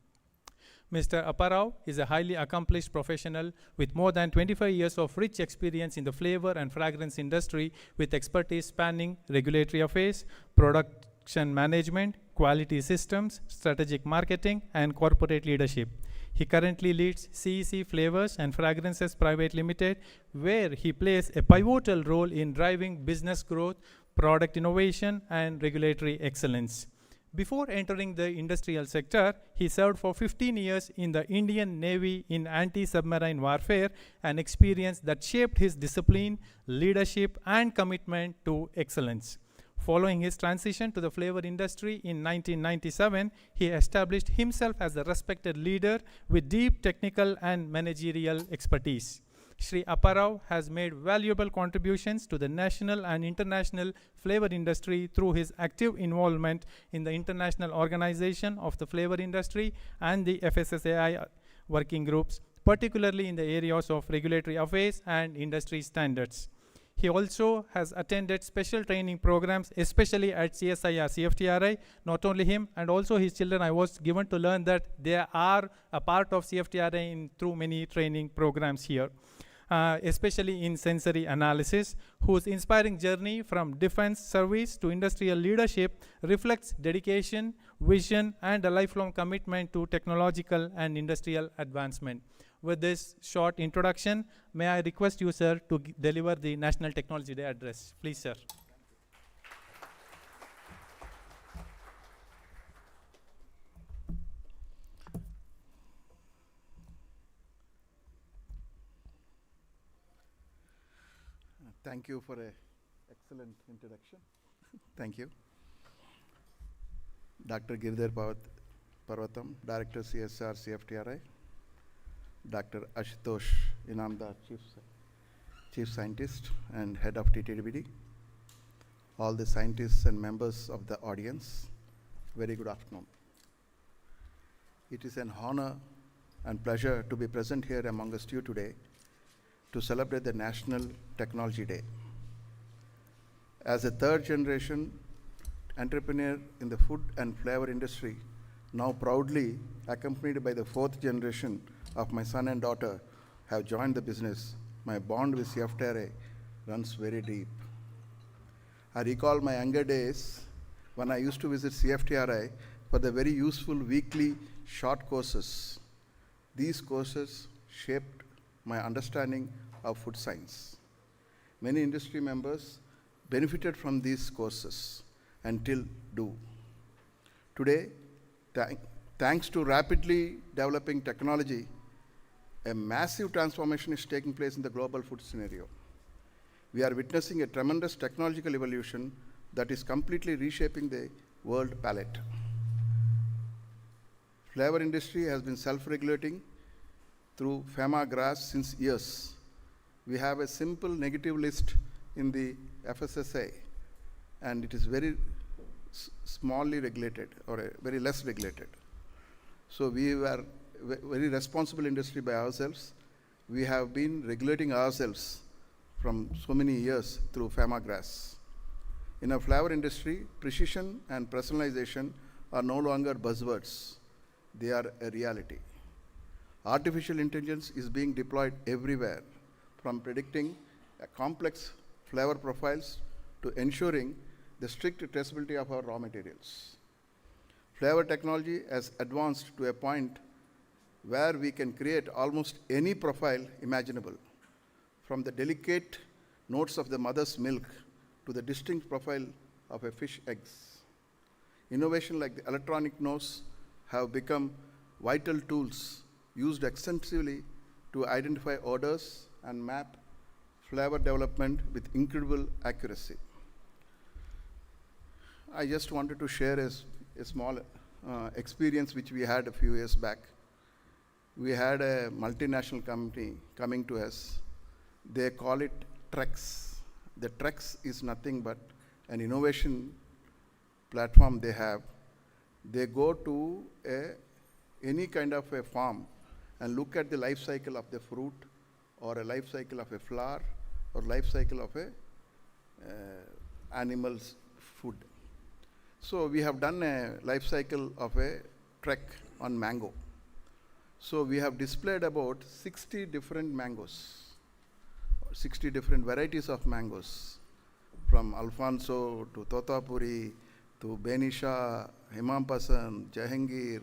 S6: Mr. Apparao is a highly accomplished professional with more than 25 years of rich experience in the flavor and fragrance industry, with expertise spanning regulatory affairs, production management, quality systems, strategic marketing, and corporate leadership. He currently leads CEC Flavors and Fragrances Private Limited, where he plays a pivotal role in driving business growth, product innovation, and regulatory excellence. Before entering the industrial sector, he served for 15 years in the Indian Navy in anti-submarine warfare, an experience that shaped his discipline, leadership, and commitment to excellence. Following his transition to the flavor industry in 1997, he established himself as a respected leader with deep technical and managerial expertise. Shri Apparao has made valuable contributions to the national and international flavor industry through his active involvement in the International Organization of the Flavor Industry and the FSSAI working groups, particularly in the areas of regulatory affairs and industry standards. He also has attended special training programs, especially at CSIR-CFTRI. Not only him, and also his children, I was given to learn that they are a part of CFTRI through many training programs here. Especially in sensory analysis, whose inspiring journey from defense service to industrial leadership reflects dedication, vision, and a lifelong commitment to technological and industrial advancement. With this short introduction, may I request you, sir, to deliver the National Technology Day address. Please, sir.
S8: Thank you for an excellent introduction. Thank you. Dr. Girdhar Parvatam, Director CSIR-CFTRI. Dr. Ashutosh Inamdar, Chief Scientist and Head of TTDBD. All the scientists and members of the audience, very good afternoon. It is an honor and pleasure to be present here amongst you today to celebrate the National Technology Day. As a third generation entrepreneur in the food and flavor industry, now proudly accompanied by the fourth generation of my son and daughter have joined the business, my bond with CFTRI runs very deep. I recall my younger days when I used to visit CFTRI for the very useful weekly short courses. These courses shaped my understanding of food science. Many industry members benefited from these courses and still do. Today, thanks to rapidly developing technology, a massive transformation is taking place in the global food scenario. We are witnessing a tremendous technological evolution that is completely reshaping the world palate. Flavor industry has been self-regulating through FEMA GRAS since years. We have a simple negative list in the FSSA, and it is very smallly regulated or very less regulated. So we were very responsible industry by ourselves. We have been regulating ourselves from so many years through FEMA GRAS. In a flavor industry, precision and personalization are no longer buzzwords. They are a reality. Artificial intelligence is being deployed everywhere, from predicting complex flavor profiles to ensuring the strict traceability of our raw materials. Flavor technology has advanced to a point where we can create almost any profile imaginable, from the delicate notes of the mother's milk to the distinct profile of a fish eggs. Innovation like the electronic nose have become vital tools used extensively to identify odors and map flavor development with incredible accuracy. I just wanted to share a small experience which we had a few years back. We had a multinational company coming to us They call it TREX. The TREX is nothing but an innovation platform they have. They go to any kind of a farm and look at the life cycle of the fruit, or a life cycle of a flower, or life cycle of a animal's food. So we have done a life cycle of a trek on mango. So we have displayed about 60 different mangoes, 60 different varieties of mangoes, from Alfonso to Totapuri to Benisha, Himampasan, Jahangir,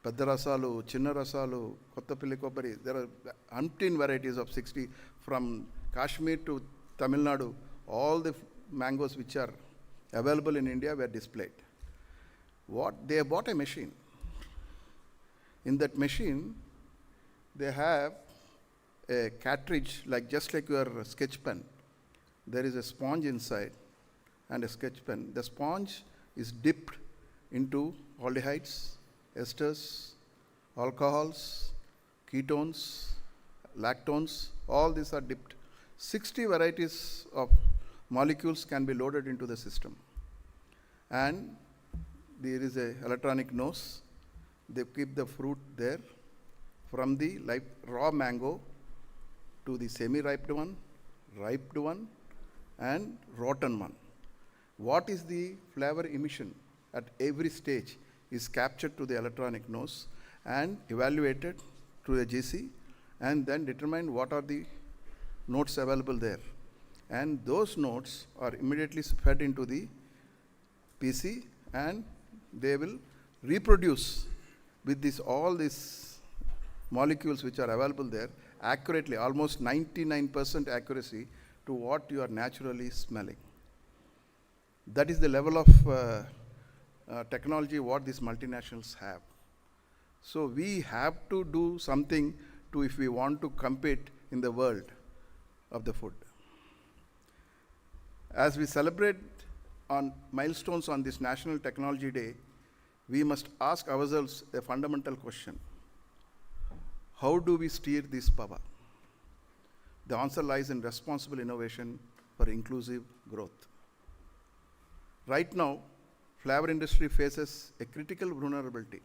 S8: Peddarasalu, Chinnarasalu, Kottapilli Koppari. There are umpteen varieties of 60 from Kashmir to Tamil Nadu. All the mangoes which are available in India were displayed. They bought a machine. In that machine, they have a cartridge, just like your sketch pen. There is a sponge inside and a sketch pen. The sponge is dipped into aldehydes, esters, alcohols, ketones, lactones. All these are dipped. 60 varieties of molecules can be loaded into the system. And there is an electronic nose. They keep the fruit there, from the raw mango to the semi-ripe one, ripe one, and rotten one. What is the flavor emission at every stage is captured to the electronic nose and evaluated through a GC, and then determined what are the notes available there. And those notes are immediately fed into the PC, and they will reproduce with all these molecules which are available there accurately, almost 99% accuracy to what you are naturally smelling. That is the level of technology what these multinationals have. So we have to do something if we want to compete in the world of the food. As we celebrate on milestones on this National Technology Day, we must ask ourselves a fundamental question. How do we steer this power? The answer lies in responsible innovation for inclusive growth. Right now, flavor industry faces a critical vulnerability.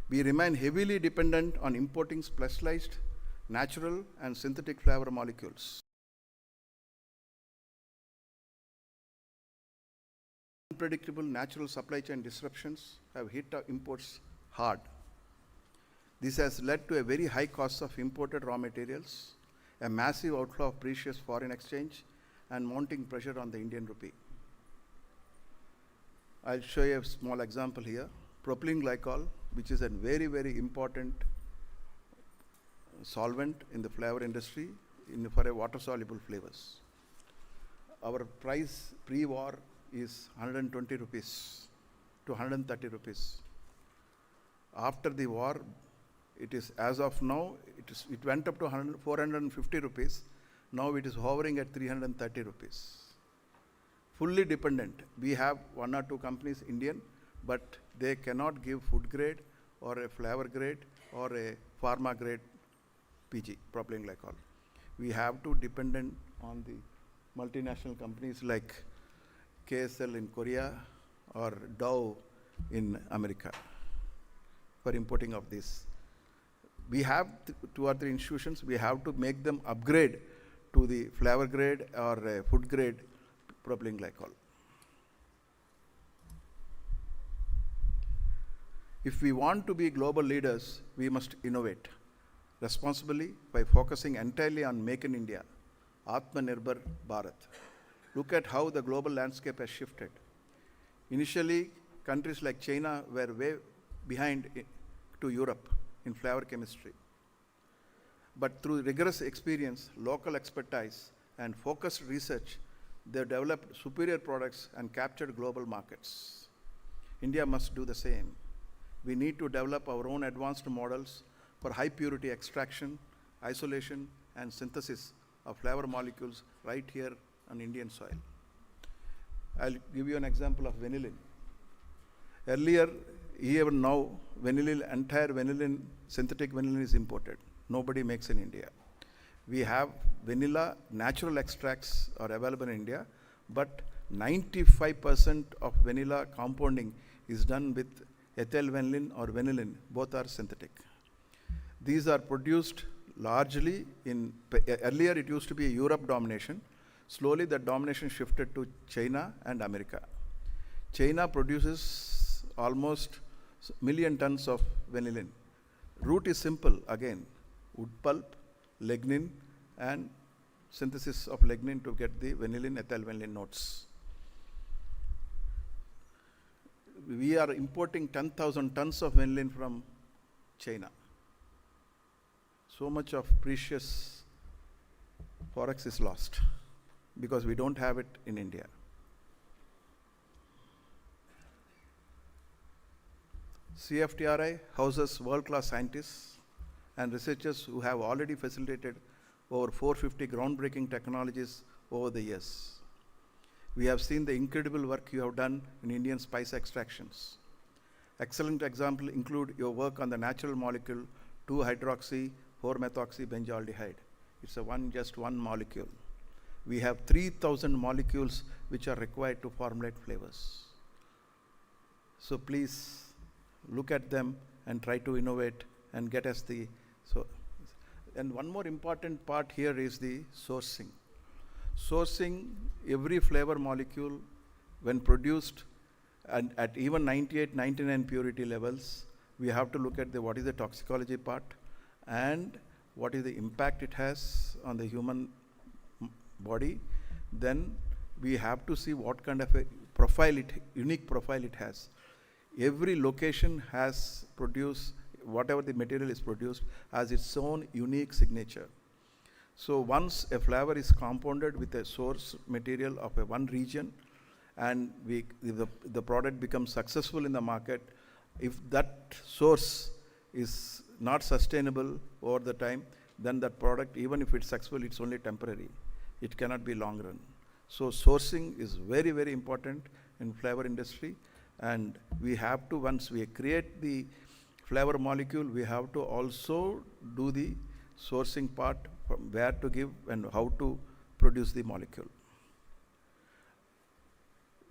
S8: We remain heavily dependent on importing specialized, natural, and synthetic flavor molecules. Unpredictable natural supply chain disruptions have hit our imports hard. This has led to a very high cost of imported raw materials, a massive outflow of precious foreign exchange, and mounting pressure on the Indian rupee. I'll show you a small example here. Propylene glycol, which is a very, very important solvent in the flavor industry for a water-soluble flavors. Our price pre-war is 120 rupees to 130 rupees. After the war, it is, as of now, it went up to 450 rupees. Now it is hovering at 330 rupees. Fully dependent. We have one or two companies, Indian, but they cannot give food grade or a flavor grade or a pharma grade PG, propylene glycol. We have to dependent on the multinational companies like KSL in Korea or Dow in America for importing of this. We have 2 or 3 institutions, we have to make them upgrade to the flavor grade or food grade propylene glycol. If we want to be global leaders, we must innovate responsibly by focusing entirely on Make in India, Atmanirbhar Bharat. Look at how the global landscape has shifted. Initially, countries like China were way behind to Europe in flavor chemistry. But through rigorous experience, local expertise, and focused research, they developed superior products and captured global markets. India must do the same. We need to develop our own advanced models for high purity extraction, isolation, and synthesis of flavor molecules right here on Indian soil. I'll give you an example of vanillin. Earlier, even now, vanillin, entire vanillin, synthetic vanillin is imported. Nobody makes in India. We have vanilla natural extracts are available in India, but 95% of vanilla compounding is done with ethyl vanillin or vanillin. Both are synthetic. These are produced largely in, earlier it used to be a Europe domination. Slowly that domination shifted to China and America. China produces almost million tons of vanillin. Root is simple, again, wood pulp, lignin, and synthesis of lignin to get the vanillin, ethyl vanillin notes. We are importing 10,000 tons of vanillin from China. So much of precious forex is lost because we don't have it in India. CFTRI houses world-class scientists and researchers who have already facilitated over 450 groundbreaking technologies over the years. We have seen the incredible work you have done in Indian spice extractions. Excellent examples include your work on the natural molecule 2-hydroxy-4-methoxybenzoaldehyde. It's just one molecule. We have 3,000 molecules which are required to formulate flavors. So please look at them and try to innovate and get us the, and one more important part here is the sourcing. Sourcing every flavor molecule when produced and at even 98, 99 purity levels, we have to look at what is the toxicology part and what is the impact it has on the human body. Then we have to see what kind of a profile unique profile it has. Every location has produced, whatever the material is produced, has its own unique signature. So once a flavor is compounded with a source material of one region, and the product becomes successful in the market, if that source is not sustainable over the time, then that product, even if it's successful, it's only temporary. It cannot be long run. So sourcing is very, very important in flavor industry. And we have to, once we create the flavor molecule, we have to also do the sourcing part, from where to give and how to produce the molecule.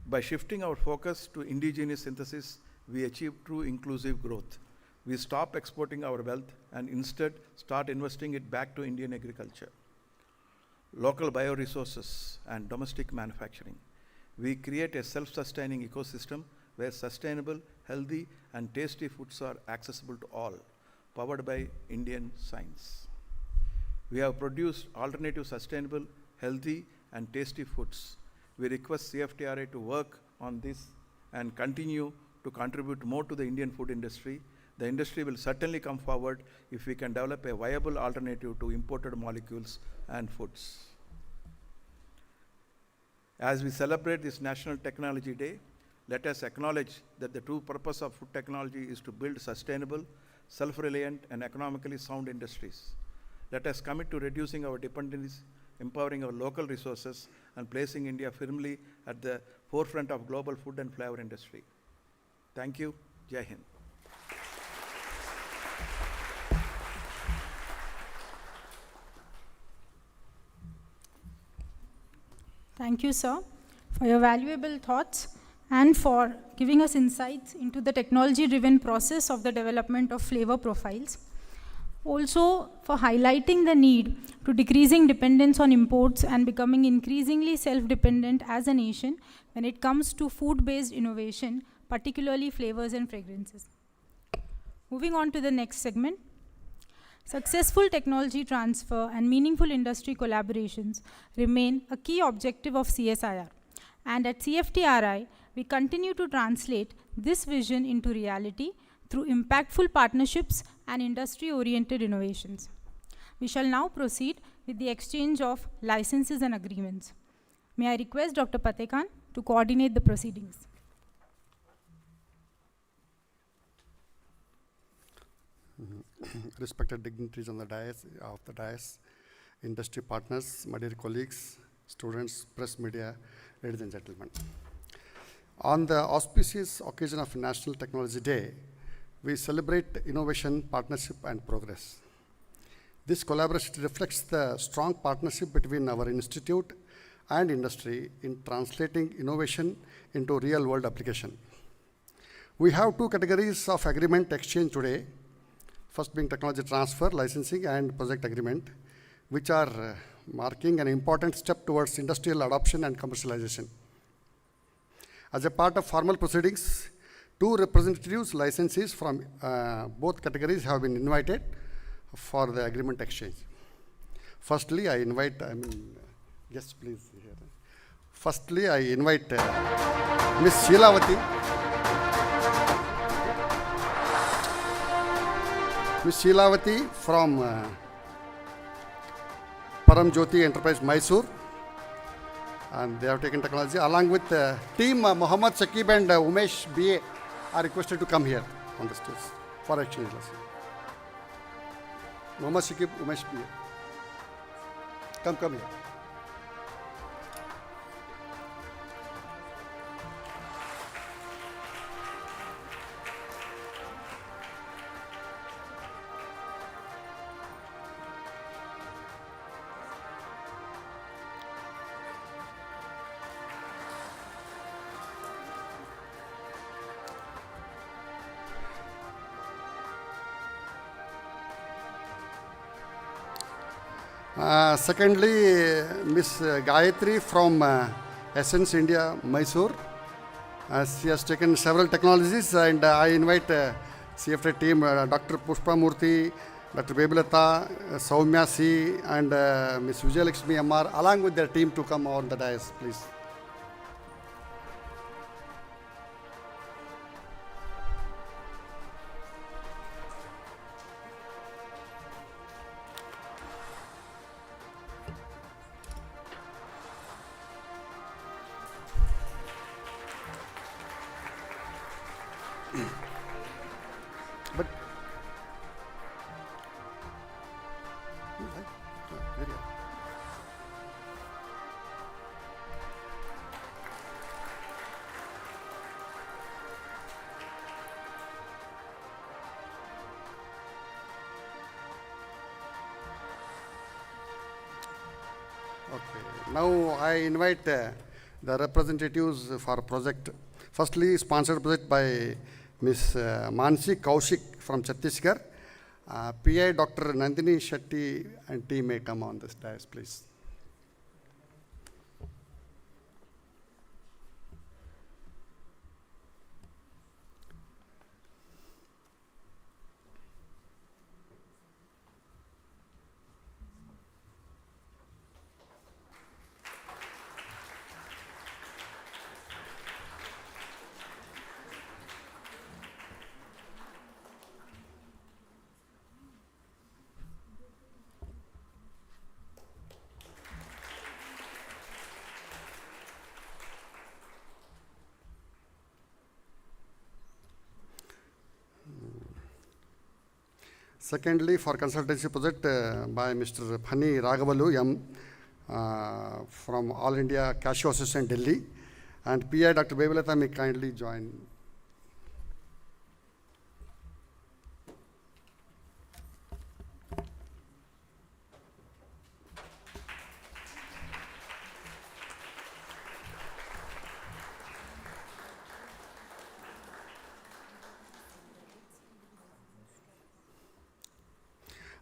S8: By shifting our focus to indigenous synthesis, we achieve true inclusive growth. We stop exporting our wealth and instead start investing it back to Indian agriculture, local bioresources, and domestic manufacturing. We create a self-sustaining ecosystem where sustainable, healthy, and tasty foods are accessible to all, powered by Indian science. We have produced alternative, sustainable, healthy, and tasty foods. We request CFTRI to work on this and continue to contribute more to the Indian food industry. The industry will certainly come forward if we can develop a viable alternative to imported molecules and foods. As we celebrate this National Technology Day, let us acknowledge that the true purpose of food technology is to build sustainable, self-reliant, and economically sound industries. Let us commit to reducing our dependencies, empowering our local resources, and placing India firmly at the forefront of global food and flavor industry. Thank you. Jai Hind.
S7: Thank you, sir, for your valuable thoughts and for giving us insights into the technology-driven process of the development of flavor profiles. Also, for highlighting the need to decreasing dependence on imports and becoming increasingly self-dependent as a nation when it comes to food-based innovation, particularly flavors and fragrances. Moving on to the next segment. Successful technology transfer and meaningful industry collaborations remain a key objective of CSIR. And at CFTRI, we continue to translate this vision into reality through impactful partnerships and industry-oriented innovations. We shall now proceed with the exchange of licenses and agreements. May I request Dr. Patekan to coordinate the proceedings.
S10: Respected dignitaries on the dais, industry partners, my dear colleagues, students, press media, ladies and gentlemen. On the auspicious occasion of National Technology Day, we celebrate innovation, partnership, and progress. This collaboration reflects the strong partnership between our institute and industry in translating innovation into real-world application. We have two categories of agreement exchange today, first being technology transfer, licensing, and project agreement, which are marking an important step towards industrial adoption and commercialization. As a part of formal proceedings, 2 representatives, licensees from both categories have been invited for the agreement exchange. Firstly, I invite, yes, please. Firstly, I invite Ms. Sheelavati. Ms. Sheelavati from Param Jyoti Enterprise, Mysore. And they have taken technology. Along with team Muhammad Shakib and Umesh BA are requested to come here on the stage for exchange lesson. Muhammad Shakib, Umesh BA. Come here. Secondly, Ms. Gayatri from Essence India, Mysore. She has taken several technologies, and I invite CFTRI team, Dr. Pushpa Murthy, Dr. Bebilata, Soumya C, and Ms. Vijayalakshmi MR, along with their team to come on the dais, please. But okay, now I invite the representatives for project. Firstly, sponsored project by Ms. Mansi Kaushik from Chhattisgarh. PI Dr. Nandini Shetty and team may come on this dais, please. Secondly, for consultancy project by Mr. Phani Ragavalu M from All India Cashew Association, Delhi, and PI Dr. Bebilata may kindly join.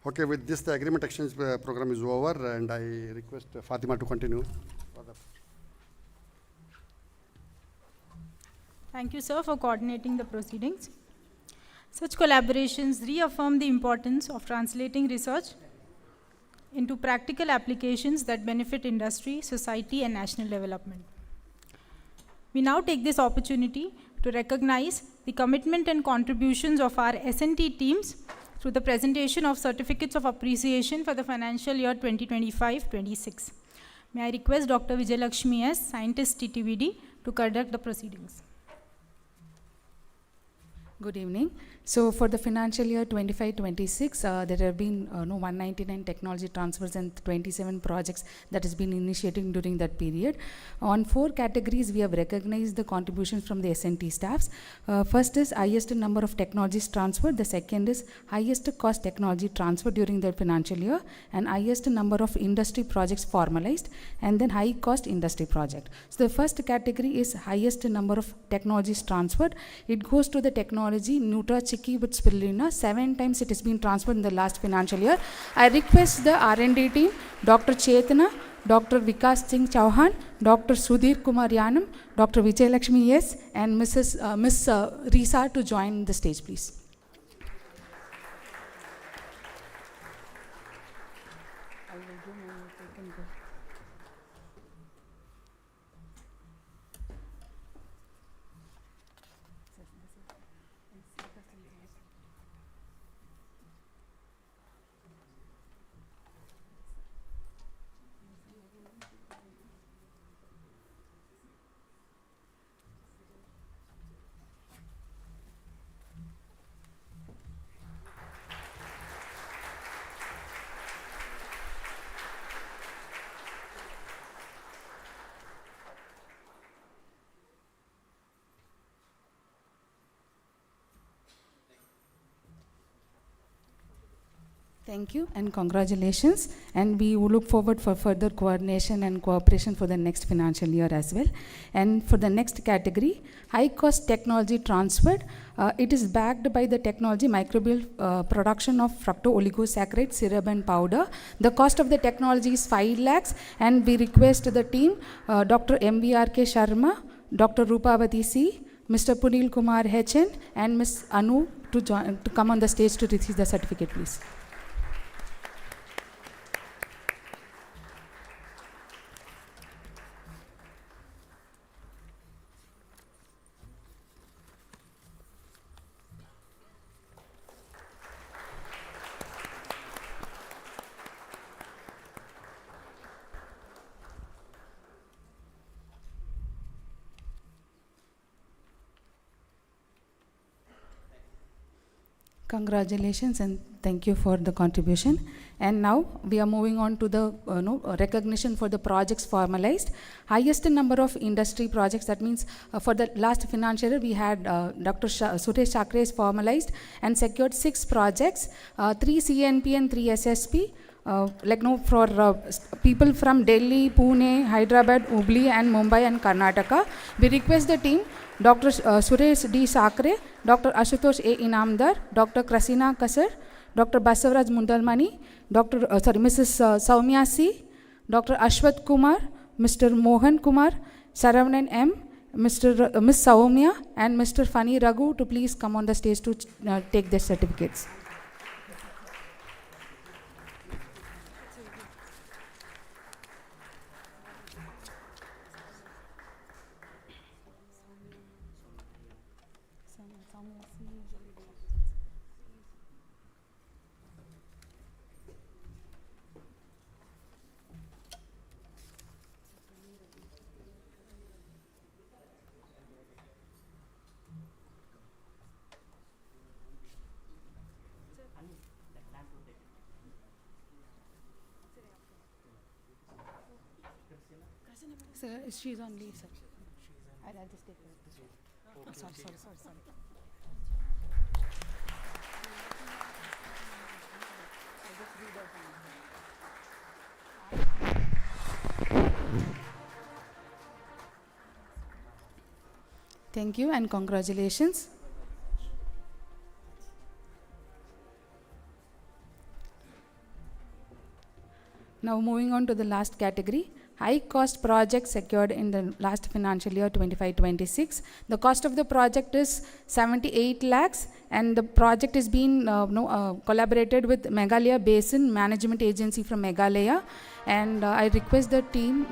S10: Okay, with this, the agreement exchange program is over, and I request Fatima to continue.
S7: Thank you, sir, for coordinating the proceedings. Such collaborations reaffirm the importance of translating research into practical applications that benefit industry, society, and national development. We now take this opportunity to recognize the commitment and contributions of our S&T teams through the presentation of certificates of appreciation for the financial year 2025-26. May I request Dr. Vijayalakshmi S, Scientist TTVD, to conduct the proceedings.
S11: Good evening. So for the financial year 25-26, there have been 199 technology transfers and 27 projects that has been initiated during that period. On 4 categories, we have recognized the contributions from the SNT staffs. First is highest number of technologies transferred. The second is highest cost technology transfer during the financial year, and highest number of industry projects formalized, and then high cost industry project. So the first category is highest number of technologies transferred. It goes to the technology Nutra Chicky with spirulina. 7 times it has been transferred in the last financial year. I request the R&D team, Dr. Chetana, Dr. Vikas Singh Chauhan, Dr. Sudhir Kumar Yanam, Dr. Vijay Lakshmi S, and Miss Risa to join the stage, please. Thank you and congratulations, and we look forward for further coordination and cooperation for the next financial year as well. And for the next category, high cost technology transferred, it is backed by the technology microbial production of fructo-oligosaccharide syrup and powder. The cost of the technology is 5 lakhs, and we request the team, Dr. MVRK Sharma, Dr. Rupavati C, Mr. Punil Kumar HN, and Ms. Anu to come on the stage to receive the certificate, please. Congratulations and thank you for the contribution. And now we are moving on to the recognition for the projects formalized. Highest number of industry projects, that means for the last financial year we had Dr. Suresh Chakre is formalized and secured 6 projects, 3 CNP and 3 SSP. For people from Delhi, Pune, Hyderabad, Hubli and Mumbai and Karnataka. We request the team, Dr. Suresh D. Sakre, Dr. Ashutosh A. Inamdar, Dr. Krasina Kasar, Dr. Basavaraj Mundalmani, Mrs. Soumya C, Dr. Ashwat Kumar, Mr. Mohan Kumar, Saravanan M, Miss Soumya and Mr. Fani Raghu to please come on the stage to take their certificates. Sir, she's on leave, sir. I'll just take her. Oh, sorry. Thank you and congratulations. Now moving on to the last category. High cost project secured in the last financial year 25-26. The cost of the project is 78 lakhs and the project is being collaborated with Meghalaya Basin Management Agency from Meghalaya, and I request the team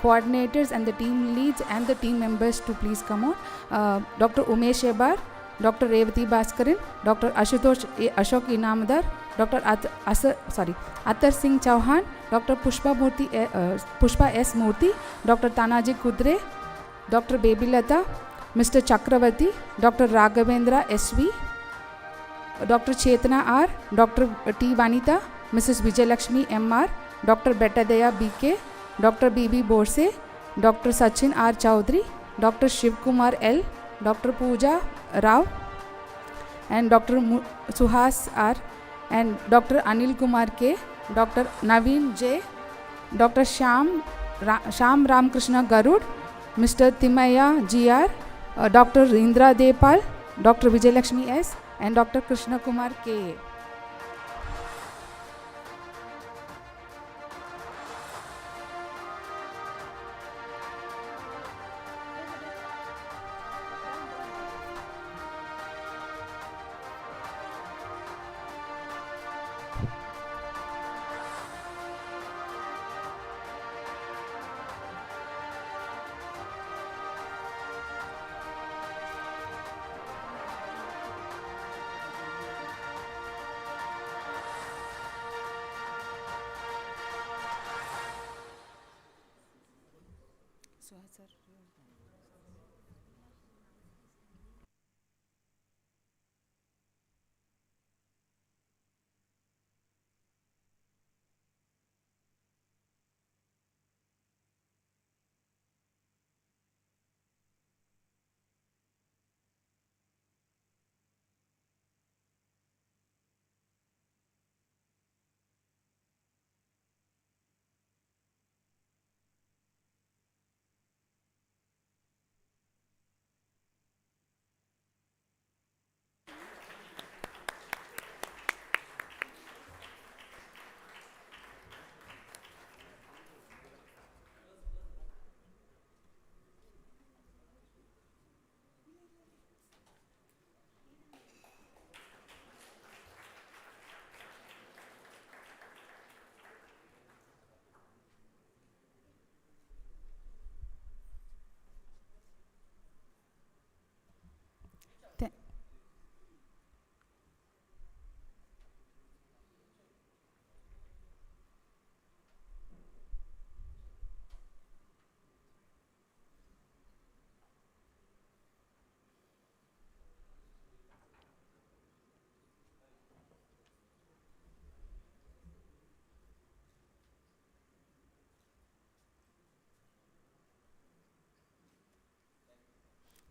S11: coordinators and the team leads and the team members to please come on. Dr. Umesh Ebar, Dr. Revati Bhaskaran, Dr. Ashutosh Ashok Inamdar, Dr. Atar Singh Chauhan, Dr. Pushpa S. Murthy, Dr. Tanaji Kudre, Dr. Baby Lata, Mr. Chakravarti, Dr. Raghavendra SV, Dr. Chetana R, Dr. T. Vanita, Mrs. Vijayalakshmi M.R., Dr. Bettadaya B.K., Dr. B.B. Borse, Dr. Sachin R. Chowdhury, Dr. Shiv Kumar L., Dr. Pooja Rao, and Dr. Suhas R, and Dr. Anil Kumar K., Dr. Naveen J., Dr. Sham Ramkrishna Garud, Mr. Timaya GR, Dr. Indra Depal, Dr. Vijayalakshmi S., and Dr. Krishna Kumar K.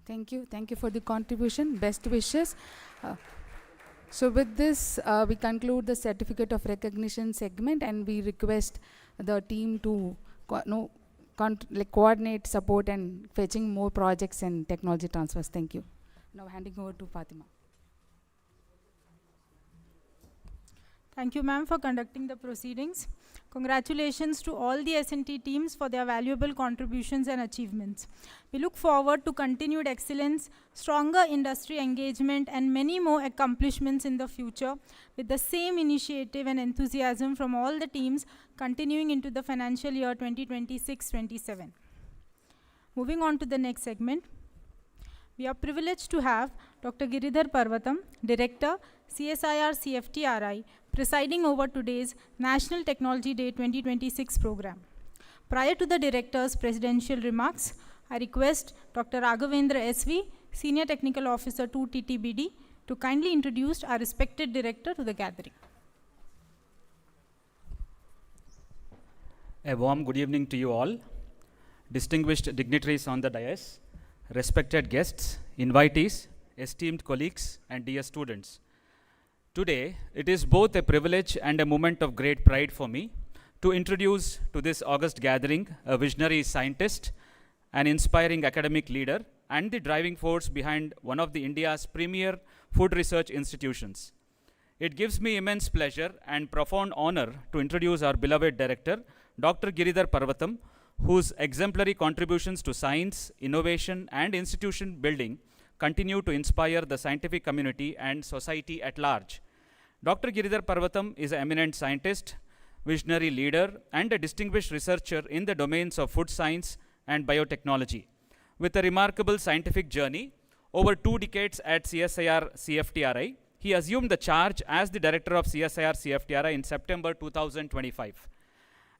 S11: Thank you. Thank you for the contribution. Best wishes. So with this, we conclude the certificate of recognition segment, and we request the team to coordinate, support, and fetching more projects and technology transfers. Thank you. Now handing over to Fatima.
S7: Thank you, ma'am, for conducting the proceedings. Congratulations to all the S&T teams for their valuable contributions and achievements. We look forward to continued excellence, stronger industry engagement, and many more accomplishments in the future with the same initiative and enthusiasm from all the teams continuing into the financial year 2026-27. Moving on to the next segment. We are privileged to have Dr. Giridhar Parvatam, Director, CSIR-CFTRI, presiding over today's National Technology Day 2026 program. Prior to the Director's presidential remarks, I request Dr. Raghavendra SV, Senior Technical Officer 2 TTBD, to kindly introduce our respected Director to the gathering.
S12: A warm good evening to you all, distinguished dignitaries on the dais, respected guests, invitees, esteemed colleagues, and dear students. Today, it is both a privilege and a moment of great pride for me to introduce to this august gathering a visionary scientist, an inspiring academic leader, and the driving force behind one of the India's premier food research institutions. It gives me immense pleasure and profound honor to introduce our beloved director, Dr. Giridhar Parvatam, whose exemplary contributions to science, innovation, and institution building continue to inspire the scientific community and society at large. Dr. Giridhar Parvatam is an eminent scientist, visionary leader, and a distinguished researcher in the domains of food science and biotechnology. With a remarkable scientific journey, over 2 decades at CSIR-CFTRI, he assumed the charge as the director of CSIR-CFTRI in September 2025.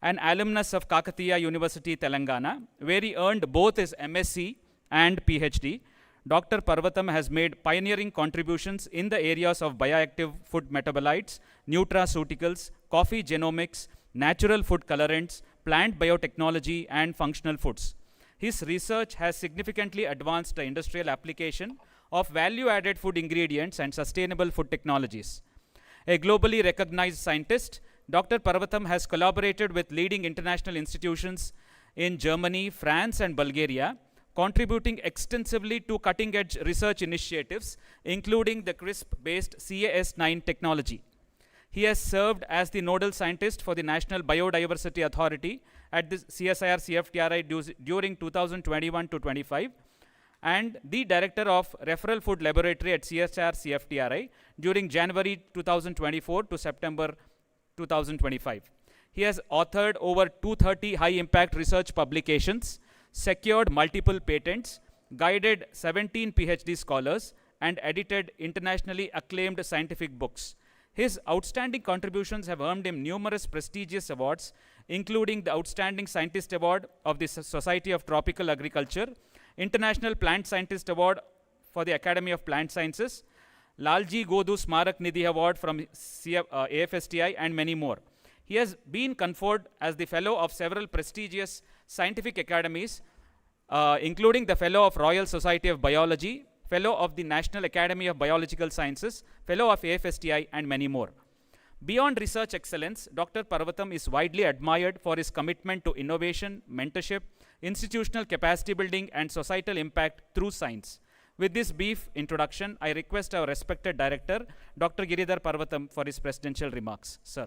S12: An alumnus of Kakatiya University, Telangana, where he earned both his MSc and PhD, Dr. Parvatam has made pioneering contributions in the areas of bioactive food metabolites, nutraceuticals, coffee genomics, natural food colorants, plant biotechnology, and functional foods. His research has significantly advanced the industrial application of value-added food ingredients and sustainable food technologies. A globally recognized scientist, Dr. Parvatam has collaborated with leading international institutions in Germany, France, and Bulgaria, contributing extensively to cutting-edge research initiatives, including the CRISP-based CAS9 technology. He has served as the nodal scientist for the National Biodiversity Authority at the CSIR-CFTRI during 2021 to 25, and the director of Referral Food Laboratory at CSIR-CFTRI during January 2024 to September 2025. He has authored over 230 high-impact research publications, secured multiple patents, guided 17 PhD scholars, and edited internationally acclaimed scientific books. His outstanding contributions have earned him numerous prestigious awards, including the Outstanding Scientist Award of the Society of Tropical Agriculture, International Plant Scientist Award for the Academy of Plant Sciences, Lalji Godu Smarak Nidhi Award from AFSTI, and many more. He has been conferred as the Fellow of several prestigious scientific academies, including the Fellow of Royal Society of Biology, Fellow of the National Academy of Biological Sciences, Fellow of AFSTI, and many more. Beyond research excellence, Dr. Parvatam is widely admired for his commitment to innovation, mentorship, institutional capacity building, and societal impact through science. With this brief introduction, I request our respected director, Dr. Giridhar Parvatam, for his presidential remarks. Sir.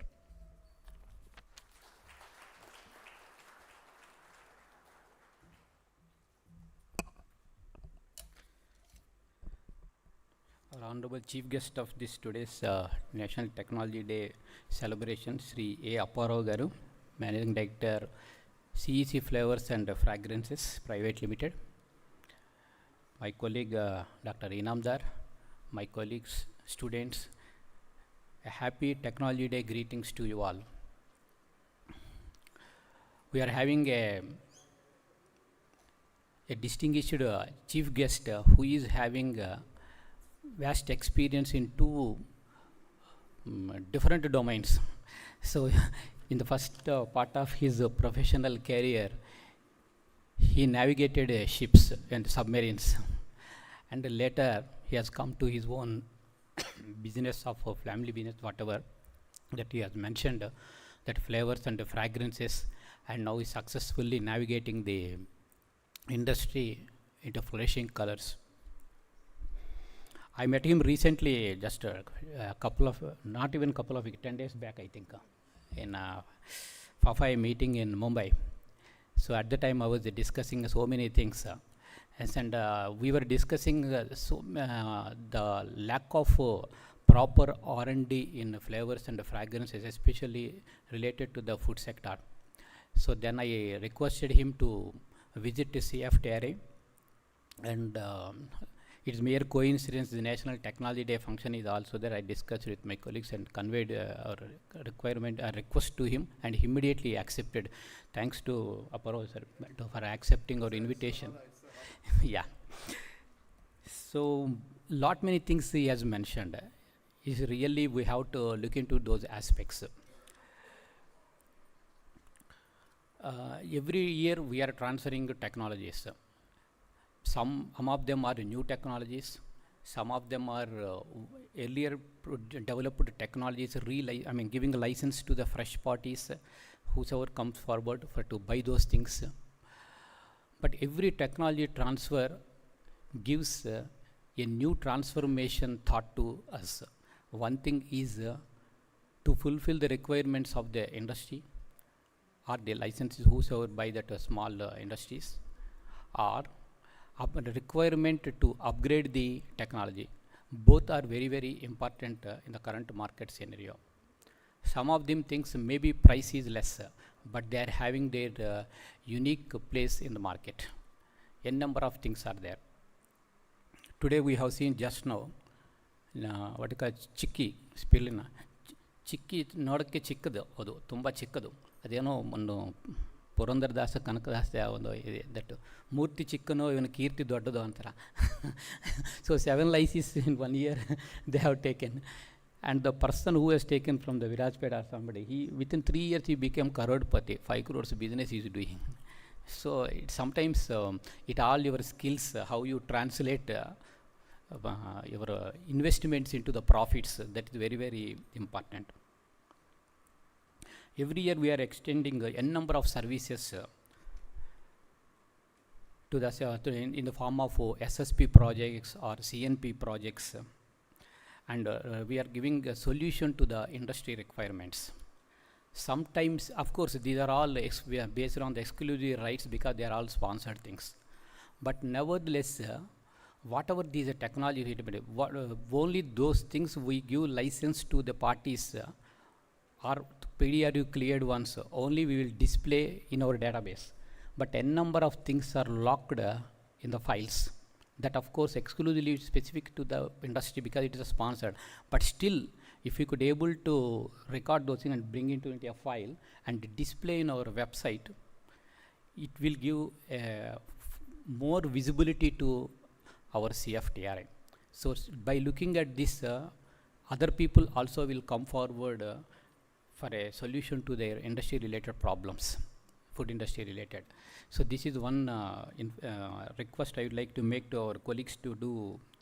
S13: Our Honorable Chief Guest of this today's National Technology Day celebration, Sri A. Apparao Garu, Managing Director, CEC Flavors and Fragrances Private Limited. My colleague Dr. Inamdar, my colleagues, students, a happy Technology Day greetings to you all. We are having a distinguished chief guest who is having vast experience in two different domains. So in the first part of his professional career, he navigated ships and submarines, and later he has come to his own business of family business, whatever that he has mentioned, that flavors and fragrances, and now is successfully navigating the industry into flourishing colors. I met him recently, just a couple of, not even couple of weeks, 10 days back, I think, in a FAFI meeting in Mumbai. So at the time, I was discussing so many things, and we were discussing the lack of proper R&D in flavors and fragrances, especially related to the food sector. So then I requested him to visit the CFTRI, and it's mere coincidence the National Technology Day function is also there. I discussed with my colleagues and conveyed our request to him, and he immediately accepted. Thanks to Apparao sir for accepting our invitation. Yeah. So lot many things he has mentioned. Is really we have to look into those aspects. Every year we are transferring technologies. Some of them are new technologies. Some of them are earlier developed technologies. Giving a license to the fresh parties, whosoever comes forward to buy those things. But every technology transfer gives a new transformation thought to us. One thing is to fulfill the requirements of the industry, or the licenses whosoever buy that small industries, or the requirement to upgrade the technology. Both are very, very important in the current market scenario. Some of them thinks maybe price is less, but they are having their unique place in the market. A number of things are there. Today we have seen just now, what you call chikki, spirulina. Chikki nodakke chikkadu, adu tumba chikkadu. ಅದೇನೋ ಒಂದು ಪುರಂದರದಾಸ ಕನಕದಾಸ ಒಂದು ಇದೆ that ಮೂರ್ತಿ ಚಿಕ್ಕನೋ ಇವನು ಕೀರ್ತಿ ದೊಡ್ಡದು ಅಂತಾರೆ. So 7 licenses in 1 year they have taken. And the person who has taken from the Virajpet or somebody, he within 3 years he became Karodpati, 5 crores business he is doing. So it sometimes it all your skills, how you translate your investments into the profits, that is very, very important. Every year we are extending n number of services to the in the form of SSP projects or CNP projects, and we are giving a solution to the industry requirements. Sometimes, of course, these are all we are based on the exclusive rights because they are all sponsored things. But nevertheless, whatever these technology, only those things we give license to the parties are PDRU cleared ones, only we will display in our database. But n number of things are locked in the files. That of course exclusively specific to the industry because it is a sponsored. But still, if we could able to record those things and bring it into a file and display in our website, it will give more visibility to our CFTRI. So by looking at this, other people also will come forward for a solution to their industry related problems, food industry related. So this is one request I would like to make to our colleagues to do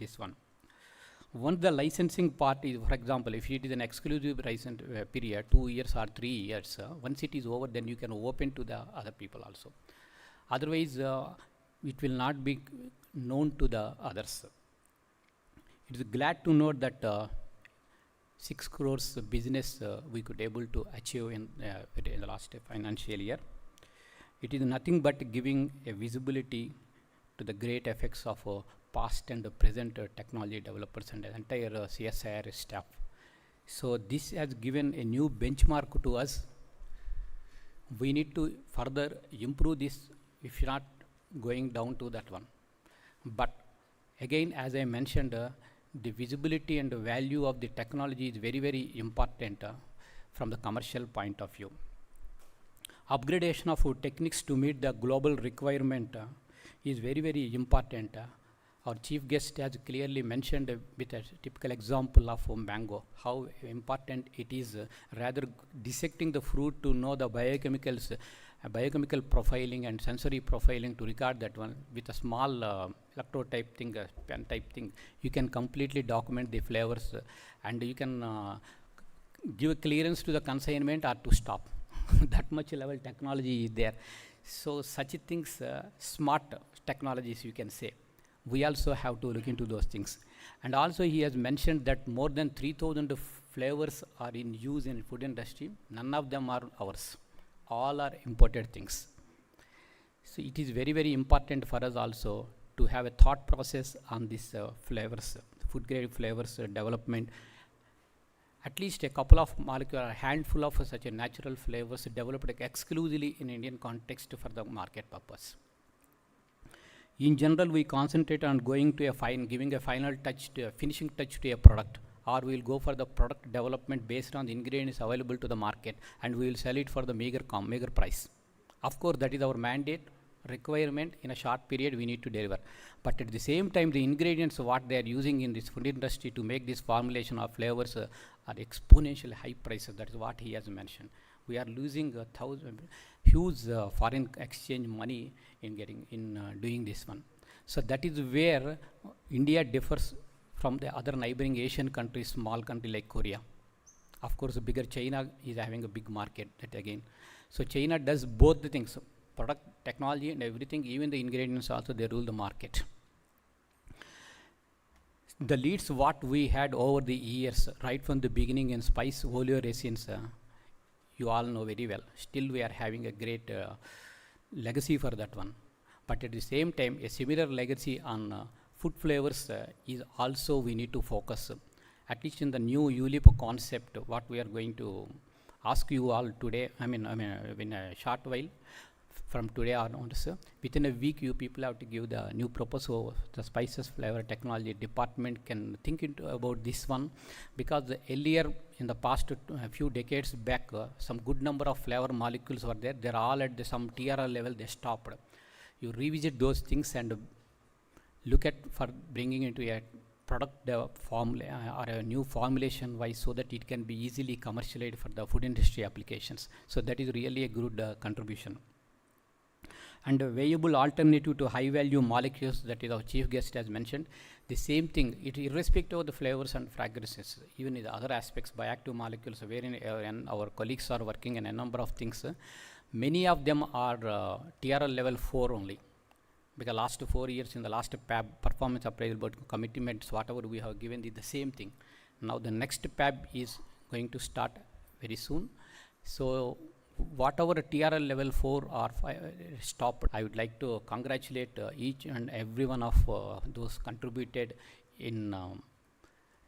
S13: this one. Once the licensing part is, for example, if it is an exclusive license period, 2 years or 3 years, once it is over, then you can open to the other people also. Otherwise, it will not be known to the others. It is glad to note that 6 crores business we could able to achieve in the last financial year. It is nothing but giving a visibility to the great effects of past and present technology developers and the entire CSIR staff. So this has given a new benchmark to us. We need to further improve this if not going down to that one. But again, as I mentioned, the visibility and the value of the technology is very, very important from the commercial point of view. Upgradation of techniques to meet the global requirement is very, very important. Our chief guest has clearly mentioned with a typical example of mango, how important it is rather dissecting the fruit to know the biochemicals, biochemical profiling and sensory profiling to record that one with a small electrode type thing, pen type thing. You can completely document the flavors and you can give a clearance to the consignment or to stop. That much level technology is there. So such things, smart technologies you can say. We also have to look into those things. And also he has mentioned that more than 3,000 flavors are in use in food industry. None of them are ours. All are imported things. So it is very, very important for us also to have a thought process on these flavors, food grade flavors development. At least a couple of molecules, a handful of such a natural flavors developed exclusively in Indian context for the market purpose. In general, we concentrate on going to giving a final touch, to a finishing touch to a product, or we will go for the product development based on the ingredients available to the market, and we will sell it for the meager price. Of course, that is our mandate, requirement. In a short period, we need to deliver. But at the same time, the ingredients what they are using in this food industry to make this formulation of flavors are exponentially high prices. That is what he has mentioned. We are losing huge foreign exchange money in doing this one. So that is where India differs from the other neighboring Asian countries, small country like Korea. Of course, bigger China is having a big market. That again, so China does both the things, product, technology, and everything. Even the ingredients also they rule the market. The leads what we had over the years, right from the beginning in spice oleoresins, you all know very well. Still we are having a great legacy for that one. But at the same time, a similar legacy on food flavors is also we need to focus. At least in the new ULIP concept, what we are going to ask you all today, in a short while, from today onwards. Within a week, you people have to give the new proposal. The spices flavor technology department can think into about this one, because earlier in the past few decades back, some good number of flavor molecules were there. They're all at some TRL level. They stopped. You revisit those things and look at for bringing into a product formula or a new formulation wise, so that it can be easily commercialized for the food industry applications. So that is really a good contribution. And a viable alternative to high value molecules, that is our chief guest has mentioned. The same thing, irrespective of the flavors and fragrances, even in the other aspects, bioactive molecules, wherein our colleagues are working in a number of things. Many of them are TRL level 4 only. Because last 4 years in the last PAB, performance appraisal board commitments, whatever we have given is the same thing. Now the next PAB is going to start very soon. So whatever TRL level 4 or 5 stopped, I would like to congratulate each and every one of those contributed in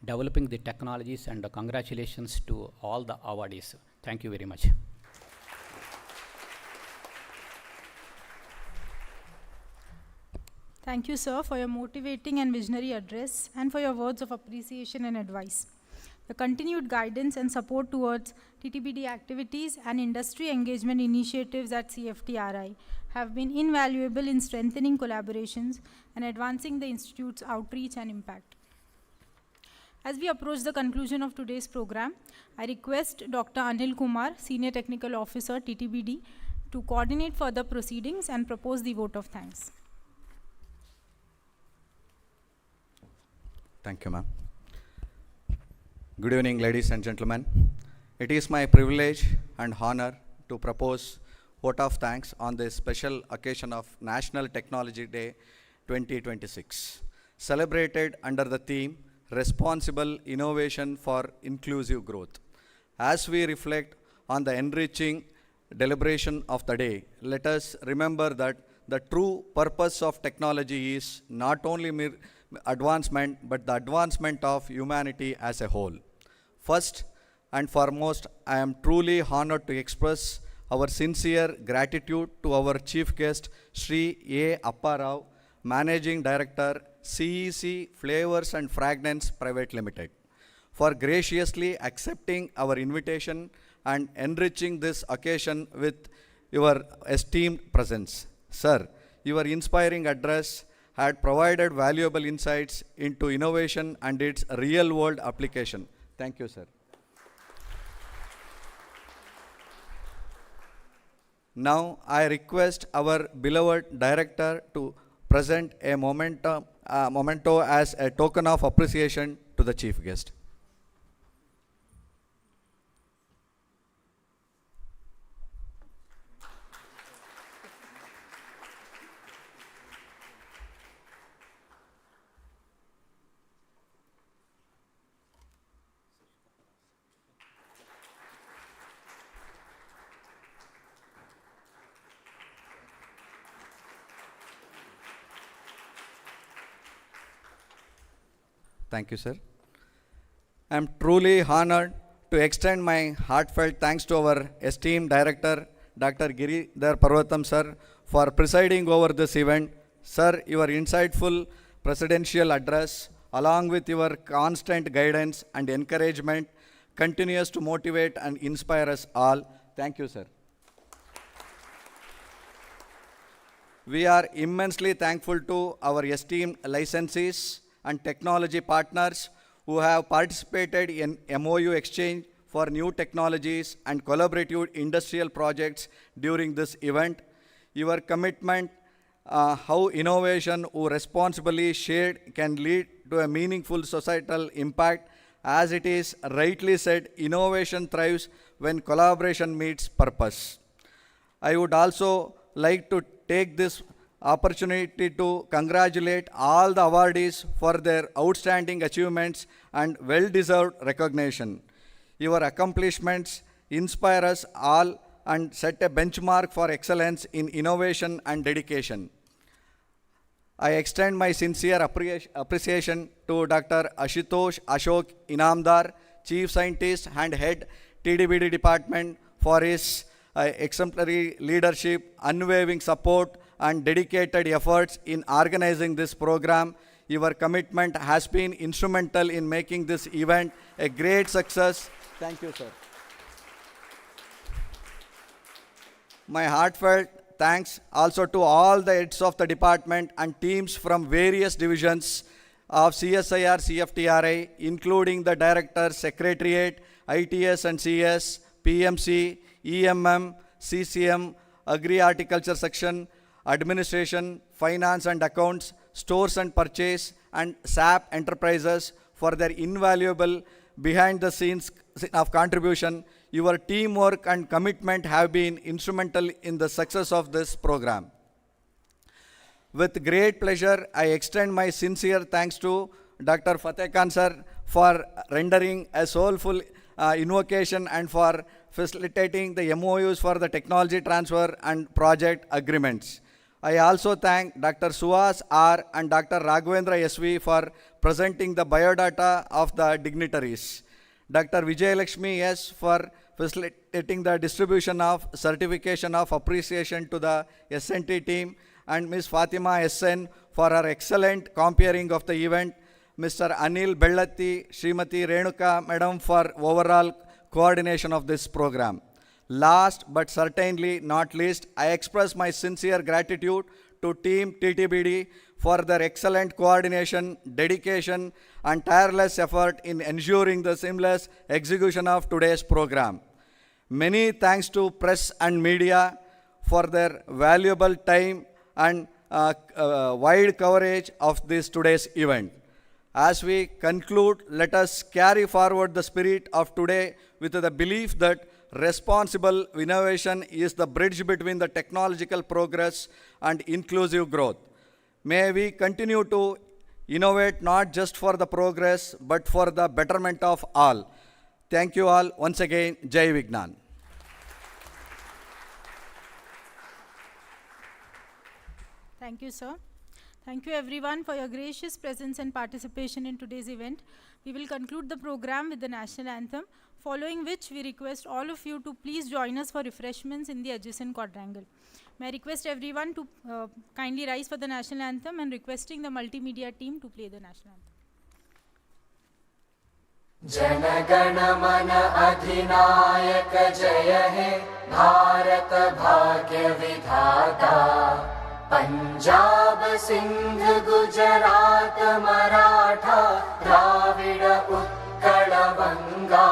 S13: developing the technologies, and congratulations to all the awardees. Thank you very much.
S7: Thank you, sir, for your motivating and visionary address and for your words of appreciation and advice. The continued guidance and support towards TTBD activities and industry engagement initiatives at CFTRI have been invaluable in strengthening collaborations and advancing the Institute's outreach and impact. As we approach the conclusion of today's program, I request Dr. Anil Kumar, Senior Technical Officer, TTBD, to coordinate further proceedings and propose the vote of thanks.
S5: Thank you, ma'am. Good evening, ladies and gentlemen. It is my privilege and honor to propose vote of thanks on this special occasion of National Technology Day 2026, celebrated under the theme Responsible Innovation for Inclusive Growth. As we reflect on the enriching deliberation of the day, let us remember that the true purpose of technology is not only mere advancement, but the advancement of humanity as a whole. First and foremost, I am truly honored to express our sincere gratitude to our chief guest, Sri A. Apparao, Managing Director, CEC Flavors and Fragrance Private Limited, for graciously accepting our invitation and enriching this occasion with your esteemed presence. Sir, your inspiring address had provided valuable insights into innovation and its real-world application. Thank you, sir. Now, I request our beloved director to present a memento as a token of appreciation to the chief guest. Thank you, sir. I am truly honored to extend my heartfelt thanks to our esteemed director, Dr. Giridhar Parvatam, sir, for presiding over this event. Sir, your insightful presidential address, along with your constant guidance and encouragement, continues to motivate and inspire us all. Thank you, sir. We are immensely thankful to our esteemed licensees and technology partners who have participated in MOU exchange for new technologies and collaborative industrial projects during this event. Your commitment, how innovation responsibly shared can lead to a meaningful societal impact. As it is rightly said, innovation thrives when collaboration meets purpose. I would also like to take this opportunity to congratulate all the awardees for their outstanding achievements and well-deserved recognition. Your accomplishments inspire us all and set a benchmark for excellence in innovation and dedication. I extend my sincere appreciation to Dr. Ashutosh Ashok Inamdar, Chief Scientist and Head TDBD Department, for his exemplary leadership, unwavering support, and dedicated efforts in organizing this program. Your commitment has been instrumental in making this event a great success. Thank you, sir. My heartfelt thanks also to all the heads of the department and teams from various divisions of CSIR-CFTRI, including the Director, Secretariat, ITS and CS, PMC, EMM, CCM, Agri-Horticulture Section, Administration, Finance and Accounts, Stores and Purchase, and SAP Enterprises for their invaluable behind-the-scenes of contribution. Your teamwork and commitment have been instrumental in the success of this program. With great pleasure, I extend my sincere thanks to Dr. Fateh Khan sir for rendering a soulful invocation and for facilitating the MOUs for the technology transfer and project agreements. I also thank Dr. Suhas R and Dr. Raghavendra SV for presenting the biodata of the dignitaries. Dr. Vijay Lakshmi S for facilitating the distribution of certification of appreciation to the SNT team, and Ms. Fatima SN for her excellent comparing of the event, Mr. Anil Bellatti, Srimati Renuka Madam for overall coordination of this program. Last but certainly not least, I express my sincere gratitude to Team TTBD for their excellent coordination, dedication, and tireless effort in ensuring the seamless execution of today's program. Many thanks to press and media for their valuable time and wide coverage of this today's event. As we conclude, let us carry forward the spirit of today with the belief that responsible innovation is the bridge between the technological progress and inclusive growth. May we continue to innovate not just for the progress, but for the betterment of all. Thank you all once again. Jai Vignan.
S7: Thank you, sir. Thank you everyone for your gracious presence and participation in today's event. We will conclude the program with the national anthem, following which we request all of you to please join us for refreshments in the adjacent quadrangle. May I request everyone to kindly rise for the national anthem, and requesting the multimedia team to play the national anthem.
S14: Jana Mana Adhinayak Jaya He Bharat Bhagya Vidhata Punjab Sindh Gujarat Maratha Dravida Utkala Vanga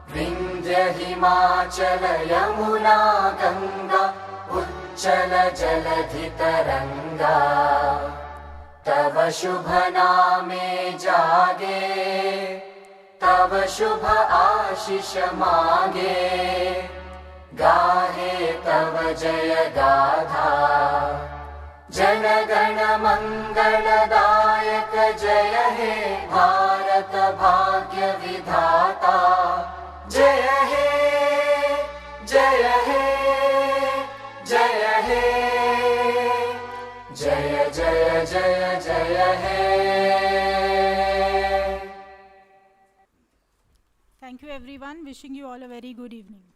S14: Vindhya Himachala Yamuna Ganga Uchchala Jaladhi Taranga तव शुभ नामे जागे तव शुभ आशीष मांगे गाहे तव जय गाथा जन गण मंगलदायक जय हे भारत भाग्य विधाता जय हे जय हे जय हे जय जय जय जय हे.
S7: Thank you everyone. Wishing you all a very good evening.